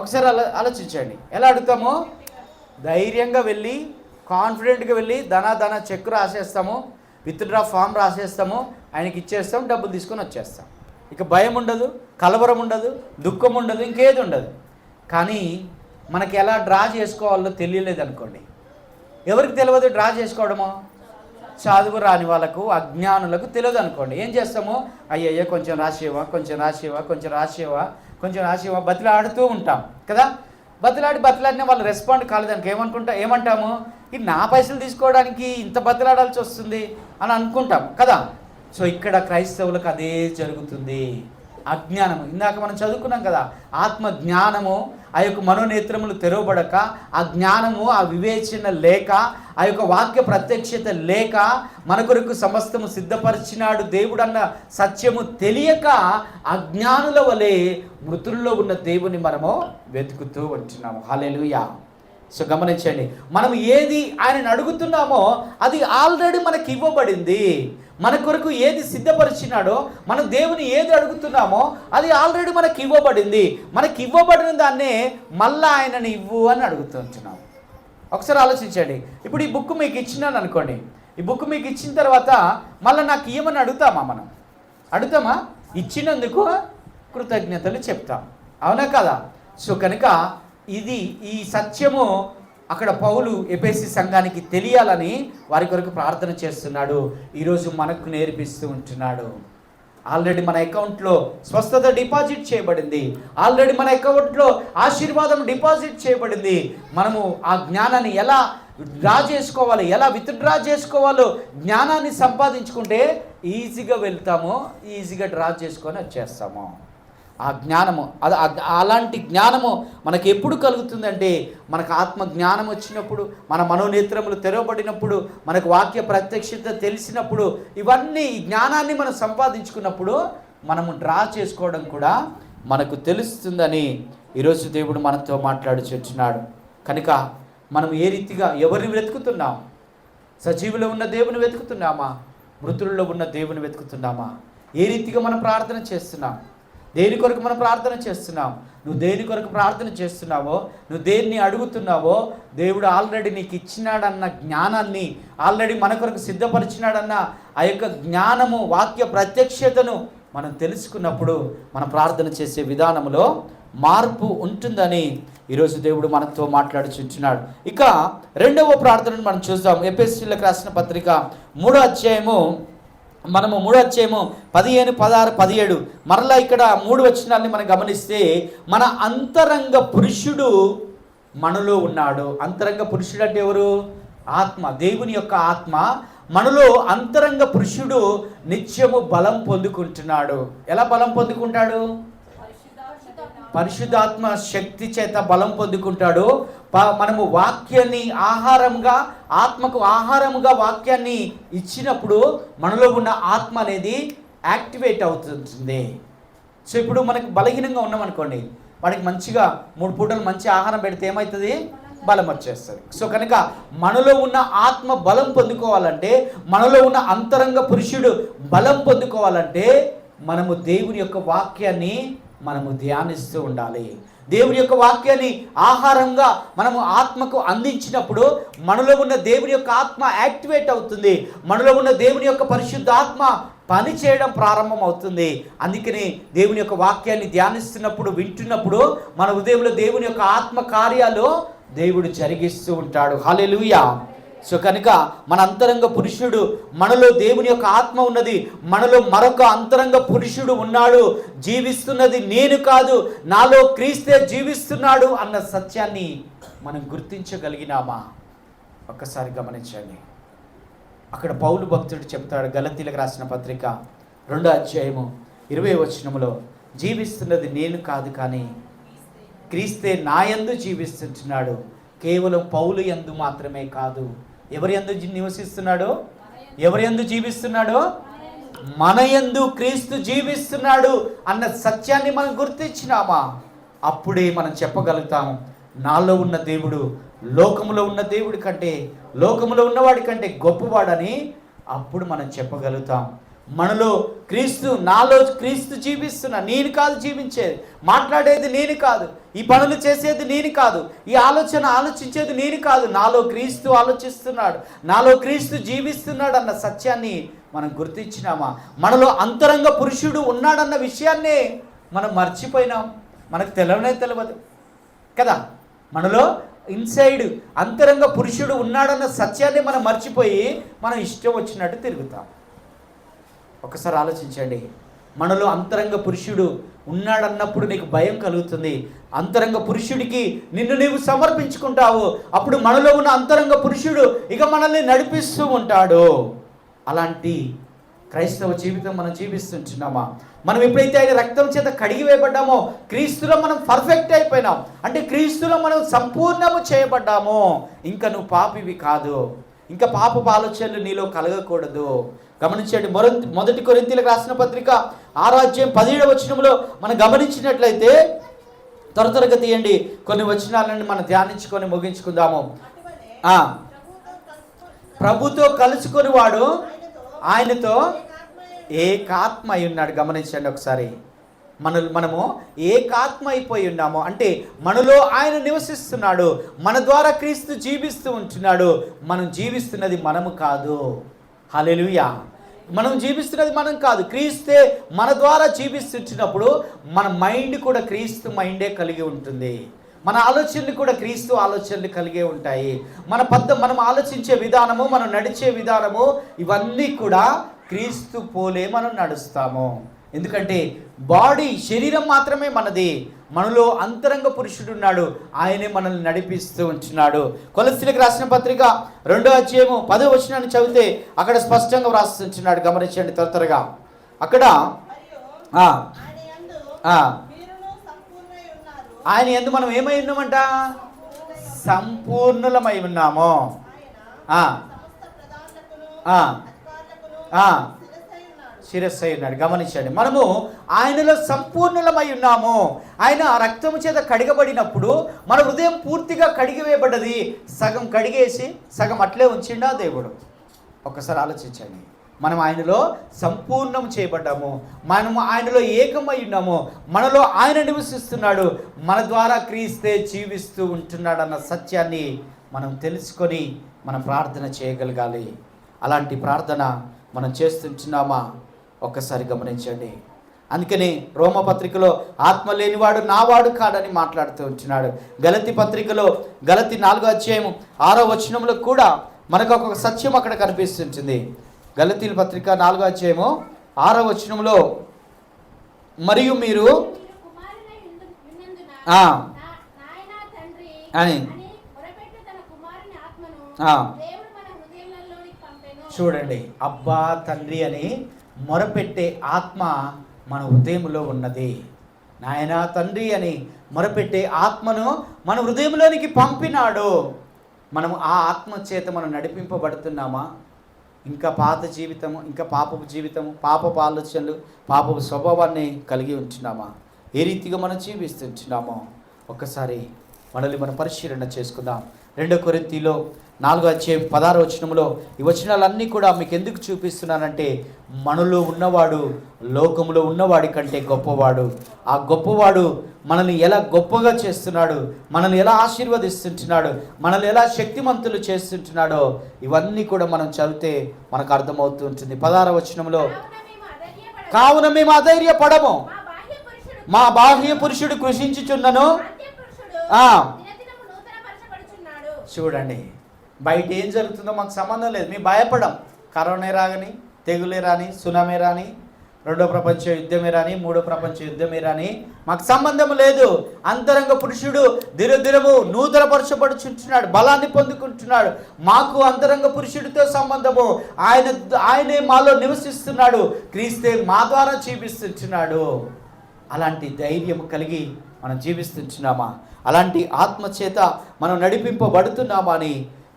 ఒకసారి ఆలోచించండి. ఎలా అడుగుతామో? ధైర్యంగా వెళ్ళి, కాన్ఫిడెంట్గా వెళ్ళి ధన చెక్ రాసేస్తాము, విత్డ్రా ఫామ్ రాసేస్తాము, ఆయనకి ఇచ్చేస్తాం, డబ్బులు తీసుకొని వచ్చేస్తాం. ఇక భయం ఉండదు, కలవరం ఉండదు, దుఃఖం ఉండదు, ఇంకేది ఉండదు. కానీ మనకి ఎలా డ్రా చేసుకోవాలో తెలియలేదు అనుకోండి. ఎవరికి తెలియదు డ్రా చేసుకోవడమో? చదువు రాని వాళ్ళకు, అజ్ఞానులకు తెలియదు అనుకోండి. ఏం చేస్తాము? అయ్యయ్యో కొంచెం రాసేవా, కొంచెం రాసేవా, కొంచెం రాసేవా, కొంచెం రాసేవా బతిలాడుతూ ఉంటాం కదా. బతిలాడిన వాళ్ళు రెస్పాండ్ కాలేదానికి ఏమంటాము? ఇది నా పైసలు తీసుకోవడానికి ఇంత బతిలాడాల్సి వస్తుంది అని అనుకుంటాం కదా. సో ఇక్కడ క్రైస్తవులకు అదే జరుగుతుంది. అజ్ఞానము. ఇందాక మనం చదువుకున్నాం కదా, ఆత్మ జ్ఞానము, ఆ యొక్క మనోనేత్రములు తెరవబడక, ఆ జ్ఞానము, ఆ వివేచన లేక, ఆ యొక్క వాక్య ప్రత్యక్షత లేక, మన కొరకు సమస్తము సిద్ధపరిచినాడు దేవుడు అన్న సత్యము తెలియక అజ్ఞానుల వలె మృతుల్లో ఉన్న దేవుని మనము వెతుకుతూ ఉంటున్నాము. హల్లెలూయా. సో గమనించండి, మనం ఏది ఆయనను అడుగుతున్నామో అది ఆల్రెడీ మనకి ఇవ్వబడింది. మన కొరకు ఏది సిద్ధపరిచినాడో, మనం దేవుని ఏది అడుగుతున్నామో అది ఆల్రెడీ మనకి ఇవ్వబడింది. మనకి ఇవ్వబడిన దాన్నే మళ్ళీ ఆయనని ఇవ్వు అని అడుగుతున్నాం. ఒకసారి ఆలోచించండి. ఇప్పుడు ఈ బుక్ మీకు ఇచ్చినాను అనుకోండి, ఈ బుక్ మీకు ఇచ్చిన తర్వాత మళ్ళీ నాకు ఇవ్వమని అడుగుతామా? మనం అడుగుతామా? ఇచ్చినందుకు కృతజ్ఞతలు చెప్తాం, అవునా కదా? సో కనుక ఈ సత్యము అక్కడ పౌలు ఎఫెసీ సంఘానికి తెలియాలని వారి కొరకు ప్రార్థన చేస్తున్నాడు. ఈరోజు మనకు నేర్పిస్తూ ఉంటున్నాడు. ఆల్రెడీ మన అకౌంట్లో స్వస్థత డిపాజిట్ చేయబడింది, ఆల్రెడీ మన అకౌంట్లో ఆశీర్వాదం డిపాజిట్ చేయబడింది. మనము ఆ జ్ఞానాన్ని ఎలా డ్రా చేసుకోవాలి, ఎలా విత్డ్రా చేసుకోవాలో జ్ఞానాన్ని సంపాదించుకుంటే ఈజీగా వెళ్తామో, ఈజీగా డ్రా చేసుకొని వచ్చేస్తాము. ఆ జ్ఞానము, అలాంటి జ్ఞానము మనకు ఎప్పుడు కలుగుతుందంటే, మనకు ఆత్మ జ్ఞానం వచ్చినప్పుడు, మన మనోనేత్రములు తెరవబడినప్పుడు, మనకు వాక్య ప్రత్యక్షత తెలిసినప్పుడు, ఇవన్నీ ఈ జ్ఞానాన్ని మనం సంపాదించుకున్నప్పుడు మనము డ్రా చేసుకోవడం కూడా మనకు తెలుస్తుందని ఈరోజు దేవుడు మనతో మాట్లాడుచున్నాడు. కనుక మనం ఏ రీతిగా ఎవరిని వెతుకుతున్నాం? సజీవులో ఉన్న దేవుని వెతుకుతున్నామా? మృతుల్లో ఉన్న దేవుని వెతుకుతున్నామా? ఏ రీతిగా మనం ప్రార్థన చేస్తున్నాం? దేని కొరకు మనం ప్రార్థన చేస్తున్నాం? నువ్వు దేని కొరకు ప్రార్థన చేస్తున్నావో, నువ్వు దేన్ని అడుగుతున్నావో, దేవుడు ఆల్రెడీ నీకు ఇచ్చినాడన్న జ్ఞానాన్ని, ఆల్రెడీ మన కొరకు సిద్ధపరిచినాడన్న ఆ యొక్క జ్ఞానము, వాక్య ప్రత్యక్షతను మనం తెలుసుకున్నప్పుడు మన ప్రార్థన చేసే విధానంలో మార్పు ఉంటుందని ఈరోజు దేవుడు మనతో మాట్లాడుచున్నాడు. ఇక రెండవ ప్రార్థనను మనం చూద్దాం. ఎఫెసీయులకు రాసిన పత్రిక 3వ అధ్యాయము, మనము 3వ అధ్యాయము 15, 16, 17 మరలా ఇక్కడ 3 వచనాల్ని మనం గమనిస్తే, మన అంతరంగ పురుషుడు మనలో ఉన్నాడు. అంతరంగ పురుషుడు అంటే ఎవరు? ఆత్మ, దేవుని యొక్క ఆత్మ మనలో. అంతరంగ పురుషుడు నిత్యము బలం పొందుకుంటున్నాడు. ఎలా బలం పొందుకుంటాడు? పరిశుద్ధాత్మ శక్తి చేత బలం పొందుకుంటాడు. మనము వాక్యాన్ని ఆహారంగా, ఆత్మకు ఆహారముగా వాక్యాన్ని ఇచ్చినప్పుడు మనలో ఉన్న ఆత్మ అనేది యాక్టివేట్ అవుతుంది. సో ఇప్పుడు మనకి బలహీనంగా ఉన్నామనుకోండి, వాడికి మంచిగా 3 పూటలు మంచి ఆహారం పెడితే ఏమవుతుంది? బలం వచ్చేస్తుంది. సో కనుక మనలో ఉన్న ఆత్మ బలం పొందుకోవాలంటే, మనలో ఉన్న అంతరంగ పురుషుడు బలం పొందుకోవాలంటే, మనము దేవుని యొక్క వాక్యాన్ని మనము ధ్యానిస్తూ ఉండాలి. దేవుని యొక్క వాక్యాన్ని ఆహారంగా మనము ఆత్మకు అందించినప్పుడు మనలో ఉన్న దేవుని యొక్క ఆత్మ యాక్టివేట్ అవుతుంది. మనలో ఉన్న దేవుని యొక్క పరిశుద్ధ ఆత్మ పని చేయడం ప్రారంభం అవుతుంది. అందుకని దేవుని యొక్క వాక్యాన్ని ధ్యానిస్తున్నప్పుడు, వింటున్నప్పుడు మన హృదయంలో దేవుని యొక్క ఆత్మ కార్యాలు దేవుడు జరిగిస్తూ ఉంటాడు. హల్లెలూయా. సో కనుక మన అంతరంగ పురుషుడు, మనలో దేవుని యొక్క ఆత్మ ఉన్నది, మనలో మరొక అంతరంగ పురుషుడు ఉన్నాడు. జీవిస్తున్నది నేను కాదు, నాలో క్రీస్తే జీవిస్తున్నాడు అన్న సత్యాన్ని మనం గుర్తించగలిగినామా? ఒక్కసారి గమనించండి. అక్కడ పౌలు భక్తుడు చెప్తాడు, గలతీలకు రాసిన పత్రిక 2వ అధ్యాయము 20వ వచనములో, జీవిస్తున్నది నేను కాదు కానీ క్రీస్తే నాయందు జీవిస్తున్నాడు. కేవలం పౌలు యందు మాత్రమే కాదు. ఎవరి యందు నివసిస్తున్నాడో, ఎవరి యందు జీవిస్తున్నాడో? మన యందు క్రీస్తు జీవిస్తున్నాడు అన్న సత్యాన్ని మనం గుర్తించినామా? అప్పుడే మనం చెప్పగలుగుతాము, నాలో ఉన్న దేవుడు లోకములో ఉన్న దేవుడి కంటే, లోకములో ఉన్నవాడి కంటే గొప్పవాడని. అప్పుడు మనం చెప్పగలుగుతాం, మనలో క్రీస్తు, నాలో క్రీస్తు జీవిస్తున్నా. నేను కాదు జీవించేది, మాట్లాడేది నేను కాదు, ఈ పనులు చేసేది నేను కాదు, ఈ ఆలోచించేది నేను కాదు, నాలో క్రీస్తు ఆలోచిస్తున్నాడు, నాలో క్రీస్తు జీవిస్తున్నాడు అన్న సత్యాన్ని మనం గుర్తించినామా? మనలో అంతరంగ పురుషుడు ఉన్నాడన్న విషయాన్నే మనం మర్చిపోయినాం. మనకు తెలియదు కదా. మనలో ఇన్సైడ్ అంతరంగ పురుషుడు ఉన్నాడన్న సత్యాన్ని మనం మర్చిపోయి మనం ఇష్టం వచ్చినట్టు తిరుగుతాం. ఒకసారి ఆలోచించండి. మనలో అంతరంగ పురుషుడు ఉన్నాడన్నప్పుడు నీకు భయం కలుగుతుంది. అంతరంగ పురుషుడికి నిన్ను నీవు సమర్పించుకుంటావు. అప్పుడు మనలో ఉన్న అంతరంగ పురుషుడు ఇక మనల్ని నడిపిస్తూ ఉంటాడు. అలాంటి క్రైస్తవ జీవితం మనం జీవిస్తుంటున్నామా? మనం ఎప్పుడైతే ఆయన రక్తం చేత కడిగి వేయబడ్డామో క్రీస్తులో మనం పర్ఫెక్ట్ అయిపోయినాం. అంటే క్రీస్తులో మనం సంపూర్ణము చేయబడ్డాము. ఇంకా నువ్వు పాపివి కాదు, ఇంకా పాపపు ఆలోచనలు నీలో కలగకూడదు. గమనించండి, మొదటి కొరింథీయులకు రాసిన పత్రిక 6:17 వచనంలో మనం గమనించినట్లయితే, త్వరగా తీయండి, కొన్ని వచనాలను మనం ధ్యానించుకొని ముగించుకుందాము. ప్రభుతో కలుసుకొని వాడు ఆయనతో ఏకాత్మ అయి ఉన్నాడు. గమనించండి ఒకసారి, మనము ఏకాత్మ అయిపోయి ఉన్నాము. అంటే మనలో ఆయన నివసిస్తున్నాడు, మన ద్వారా క్రీస్తు జీవిస్తూ ఉంటున్నాడు. మనం జీవిస్తున్నది మనము కాదు. హల్లెలూయా. మనం జీవిస్తున్నది మనం కాదు, క్రీస్తే మన ద్వారా జీవిస్తున్నప్పుడు మన మైండ్ కూడా క్రీస్తు మైండే కలిగి ఉంటుంది. మన ఆలోచనలు కూడా క్రీస్తు ఆలోచనలు కలిగే ఉంటాయి. మనం ఆలోచించే విధానము, మనం నడిచే విధానము, ఇవన్నీ కూడా క్రీస్తు పోలే మనం నడుస్తాము. ఎందుకంటే బాడీ, శరీరం మాత్రమే మనది, మనలో అంతరంగ పురుషుడు ఉన్నాడు, ఆయనే మనల్ని నడిపిస్తూ ఉంటున్నాడు. కొలస్సీలకు రాసిన పత్రిక 2:10 చదివితే అక్కడ స్పష్టంగా వ్రాస్తుంటున్నాడు. గమనించండి త్వరగా. అక్కడ ఆయన యందు మనం ఏమై ఉన్నామంట? సంపూర్ణులమై ఉన్నాము. శిరస్సు అయి ఉన్నాడు. గమనించండి, మనము ఆయనలో సంపూర్ణులమై ఉన్నాము. ఆయన రక్తము చేత కడిగబడినప్పుడు మన హృదయం పూర్తిగా కడిగివేయబడ్డది. సగం కడిగేసి సగం అట్లే ఉంచిండా దేవుడు? ఒక్కసారి ఆలోచించండి. మనం ఆయనలో సంపూర్ణం చేయబడ్డాము, మనము ఆయనలో ఏకమై ఉన్నాము, మనలో ఆయన నివసిస్తున్నాడు, మన ద్వారా క్రీస్తే జీవిస్తూ ఉంటున్నాడు అన్న సత్యాన్ని మనం తెలుసుకొని మనం ప్రార్థన చేయగలగాలి. అలాంటి ప్రార్థన మనం చేస్తుంటున్నామా? ఒక్కసారి గమనించండి. అందుకని రోమపత్రికలో ఆత్మ లేనివాడు నావాడు కాడని మాట్లాడుతూ ఉంటున్నాడు. గలతీ పత్రికలో గలతీ 4:6 కూడా మనకు ఒక సత్యం అక్కడ కనిపిస్తుంటుంది. గలతీల పత్రిక 4:6 మరియు మీరు అని చూడండి, అబ్బా తండ్రి అని మొరపెట్టే ఆత్మ మన హృదయంలో ఉన్నది. నాయనా తండ్రి అని మొరపెట్టే ఆత్మను మన హృదయంలోనికి పంపినాడు. మనము ఆ ఆత్మ చేత మనం నడిపింపబడుతున్నామా? ఇంకా పాత జీవితము, ఇంకా పాపపు జీవితము, పాపపు ఆలోచనలు, పాపపు స్వభావాన్ని కలిగి ఉంటున్నామా? ఏ రీతిగా మనం జీవిస్తుంటున్నామో ఒక్కసారి మనల్ని మనం పరిశీలన చేసుకుందాం. 2 కొరింథీలో 4:16 ఈ వచనాలన్నీ కూడా మీకు ఎందుకు చూపిస్తున్నానంటే, మనలో ఉన్నవాడు లోకములో ఉన్నవాడి కంటే గొప్పవాడు. ఆ గొప్పవాడు మనల్ని ఎలా గొప్పగా చేస్తున్నాడు, మనల్ని ఎలా ఆశీర్వదిస్తుంటున్నాడు, మనల్ని ఎలా శక్తిమంతులు చేస్తుంటున్నాడో ఇవన్నీ కూడా మనం చదివితే మనకు అర్థమవుతూ ఉంటుంది. 16 కావున మేము అధైర్యపడము, మా బాహ్య పురుషుడు కృషించుచున్నను. చూడండి, బయట ఏం జరుగుతుందో మాకు సంబంధం లేదు, మేము భయపడం. కరోనా రాని, తెగులే రాని, సునామీ రాని, 2వ ప్రపంచ యుద్ధమే రాని, 3వ ప్రపంచ యుద్ధమే రాని, మాకు సంబంధం లేదు. అంతరంగ పురుషుడు దినదినము నూతనపరచబడుచుంటున్నాడు, బలాన్ని పొందుకుంటున్నాడు. మాకు అంతరంగ పురుషుడితో సంబంధము, ఆయనే మాలో నివసిస్తున్నాడు, క్రీస్తే మా ద్వారా జీవిస్తుంటున్నాడు. అలాంటి ధైర్యం కలిగి మనం జీవిస్తుంటున్నామా? అలాంటి ఆత్మ చేత మనం నడిపింపబడుతున్నామా అని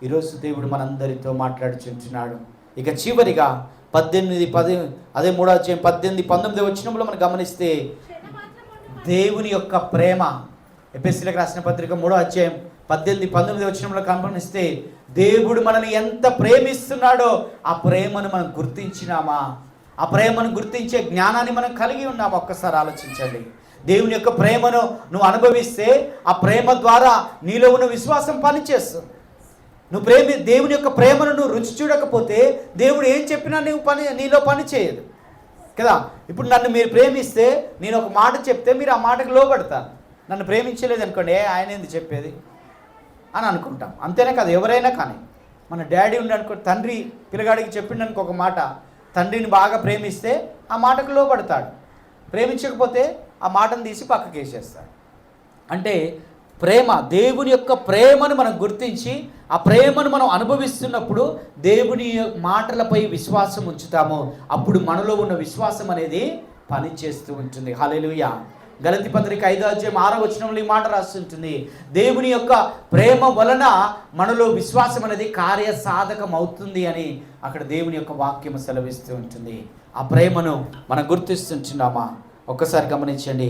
ఈరోజు దేవుడు మనందరితో మాట్లాడుచుంటున్నాడు. ఇక చివరిగా 18:19 మనం గమనిస్తే, దేవుని యొక్క ప్రేమ, ఎఫెసీయులకు రాసిన పత్రిక 3:18-19 గమనిస్తే, దేవుడు మనల్ని ఎంత ప్రేమిస్తున్నాడో ఆ ప్రేమను మనం గుర్తించినామా? ఆ ప్రేమను గుర్తించే జ్ఞానాన్ని మనం కలిగి ఉన్నామా? ఒక్కసారి ఆలోచించండి. దేవుని యొక్క ప్రేమను నువ్వు అనుభవిస్తే ఆ ప్రేమ ద్వారా నీలో ఉన్న విశ్వాసం పనిచేస్తుంది. దేవుని యొక్క ప్రేమను నువ్వు రుచి చూడకపోతే దేవుడు ఏం చెప్పినా నీలో పని చేయదు కదా. ఇప్పుడు నన్ను మీరు ప్రేమిస్తే, నేను ఒక మాట చెప్తే మీరు ఆ మాటకు లోబడతారు. నన్ను ప్రేమించలేదు అనుకోండి, ఆయన ఏంది చెప్పేది అని అనుకుంటాం. అంతేనే కదా, ఎవరైనా కానీ. మన డాడీ ఉండనుకో, తండ్రి పిల్లగాడికి చెప్పిండనుకో ఒక మాట, తండ్రిని బాగా ప్రేమిస్తే ఆ మాటకు లోబడతాడు. ప్రేమించకపోతే ఆ మాటను తీసి పక్కకి వేసేస్తాడు. అంటే ప్రేమ, దేవుని యొక్క ప్రేమను మనం గుర్తించి ఆ ప్రేమను మనం అనుభవిస్తున్నప్పుడు దేవుని మాటలపై విశ్వాసం ఉంచుతాము. అప్పుడు మనలో ఉన్న విశ్వాసం అనేది పనిచేస్తూ ఉంటుంది. హల్లెలూయా. గలతీ పత్రిక 5:6 ఈ మాట రాస్తుంటుంది, దేవుని యొక్క ప్రేమ వలన మనలో విశ్వాసం అనేది కార్యసాధకం అవుతుంది అని అక్కడ దేవుని యొక్క వాక్యం సెలవిస్తూ ఉంటుంది. ఆ ప్రేమను మనం గుర్తిస్తుంటున్నామా? ఒక్కసారి గమనించండి.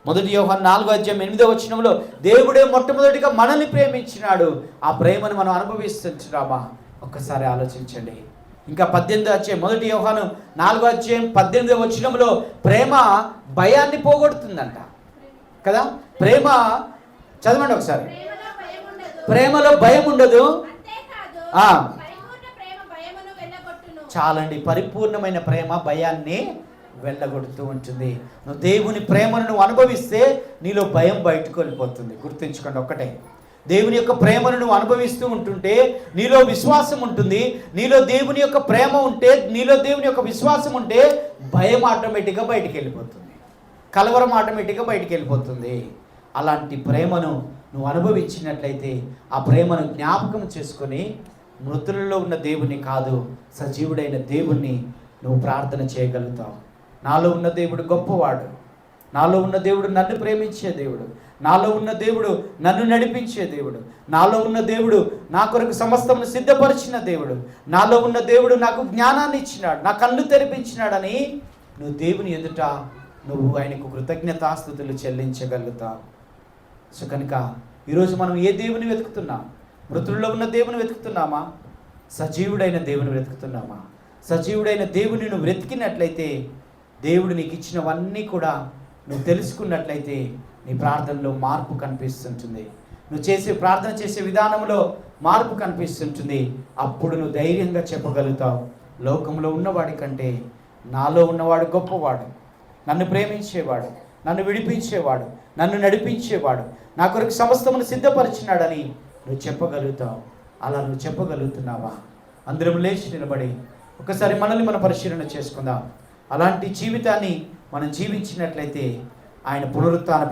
1 యోహాను 4:8 దేవుడే మొట్టమొదటిగా మనల్ని ప్రేమించినాడు. ఆ ప్రేమను మనం అనుభవిస్తుంటున్నామా? ఒక్కసారి ఆలోచించండి. ఇంకా 1 యోహాను 4:18 ప్రేమ భయాన్ని పోగొడుతుందంట కదా. ప్రేమ చదవండి ఒకసారి. ప్రేమలో భయం ఉండదు. చాలండి, పరిపూర్ణమైన ప్రేమ భయాన్ని వెళ్ళగొడుతూ ఉంటుంది. నువ్వు దేవుని ప్రేమను నువ్వు అనుభవిస్తే నీలో భయం బయటకు వెళ్ళిపోతుంది. గుర్తుంచుకోండి ఒక్కటే, దేవుని యొక్క ప్రేమను నువ్వు అనుభవిస్తూ ఉంటుంటే నీలో విశ్వాసం ఉంటుంది. నీలో దేవుని యొక్క ప్రేమ ఉంటే, నీలో దేవుని యొక్క విశ్వాసం ఉంటే భయం ఆటోమేటిక్గా బయటికి వెళ్ళిపోతుంది, కలవరం ఆటోమేటిక్గా బయటికి వెళ్ళిపోతుంది. అలాంటి ప్రేమను నువ్వు అనుభవించినట్లయితే ఆ ప్రేమను జ్ఞాపకం చేసుకొని మృతులలో ఉన్న దేవుని కాదు, సజీవుడైన దేవుణ్ణి నువ్వు ప్రార్థన చేయగలుగుతావు. నాలో ఉన్న దేవుడు గొప్పవాడు, నాలో ఉన్న దేవుడు నన్ను ప్రేమించే దేవుడు, నాలో ఉన్న దేవుడు నన్ను నడిపించే దేవుడు, నాలో ఉన్న దేవుడు నా కొరకు సమస్తమును సిద్ధపరిచిన దేవుడు, నాలో ఉన్న దేవుడు నాకు జ్ఞానాన్ని ఇచ్చినాడు, నా కళ్ళు తెరిపించినాడని నువ్వు దేవుని ఎదుట నువ్వు ఆయనకు కృతజ్ఞతాస్తుతులు చెల్లించగలుగుతావు. సో కనుక ఈరోజు మనం ఏ దేవుని వెతుకుతున్నాం? మృతుల్లో ఉన్న దేవుని వెతుకుతున్నామా? సజీవుడైన దేవుని వెతుకుతున్నామా? సజీవుడైన దేవుని నువ్వు వెతికినట్లయితే, దేవుడు నీకు ఇచ్చినవన్నీ కూడా నువ్వు తెలుసుకున్నట్లయితే నీ ప్రార్థనలో మార్పు కనిపిస్తుంటుంది. నువ్వు ప్రార్థన చేసే విధానంలో మార్పు కనిపిస్తుంటుంది. అప్పుడు నువ్వు ధైర్యంగా చెప్పగలుగుతావు, లోకంలో ఉన్నవాడి కంటే నాలో ఉన్నవాడు గొప్పవాడు, నన్ను ప్రేమించేవాడు, నన్ను విడిపించేవాడు, నన్ను నడిపించేవాడు, నా కొరకు సమస్తమును సిద్ధపరిచినాడని నువ్వు చెప్పగలుగుతావు. అలా నువ్వు చెప్పగలుగుతున్నావా? అందరం లేచి నిలబడి ఒకసారి మనల్ని మనం పరిశీలన చేసుకుందాం. అలాంటి జీవితాన్ని మనం జీవించినట్లయితే ఆయన పునరుత్థాన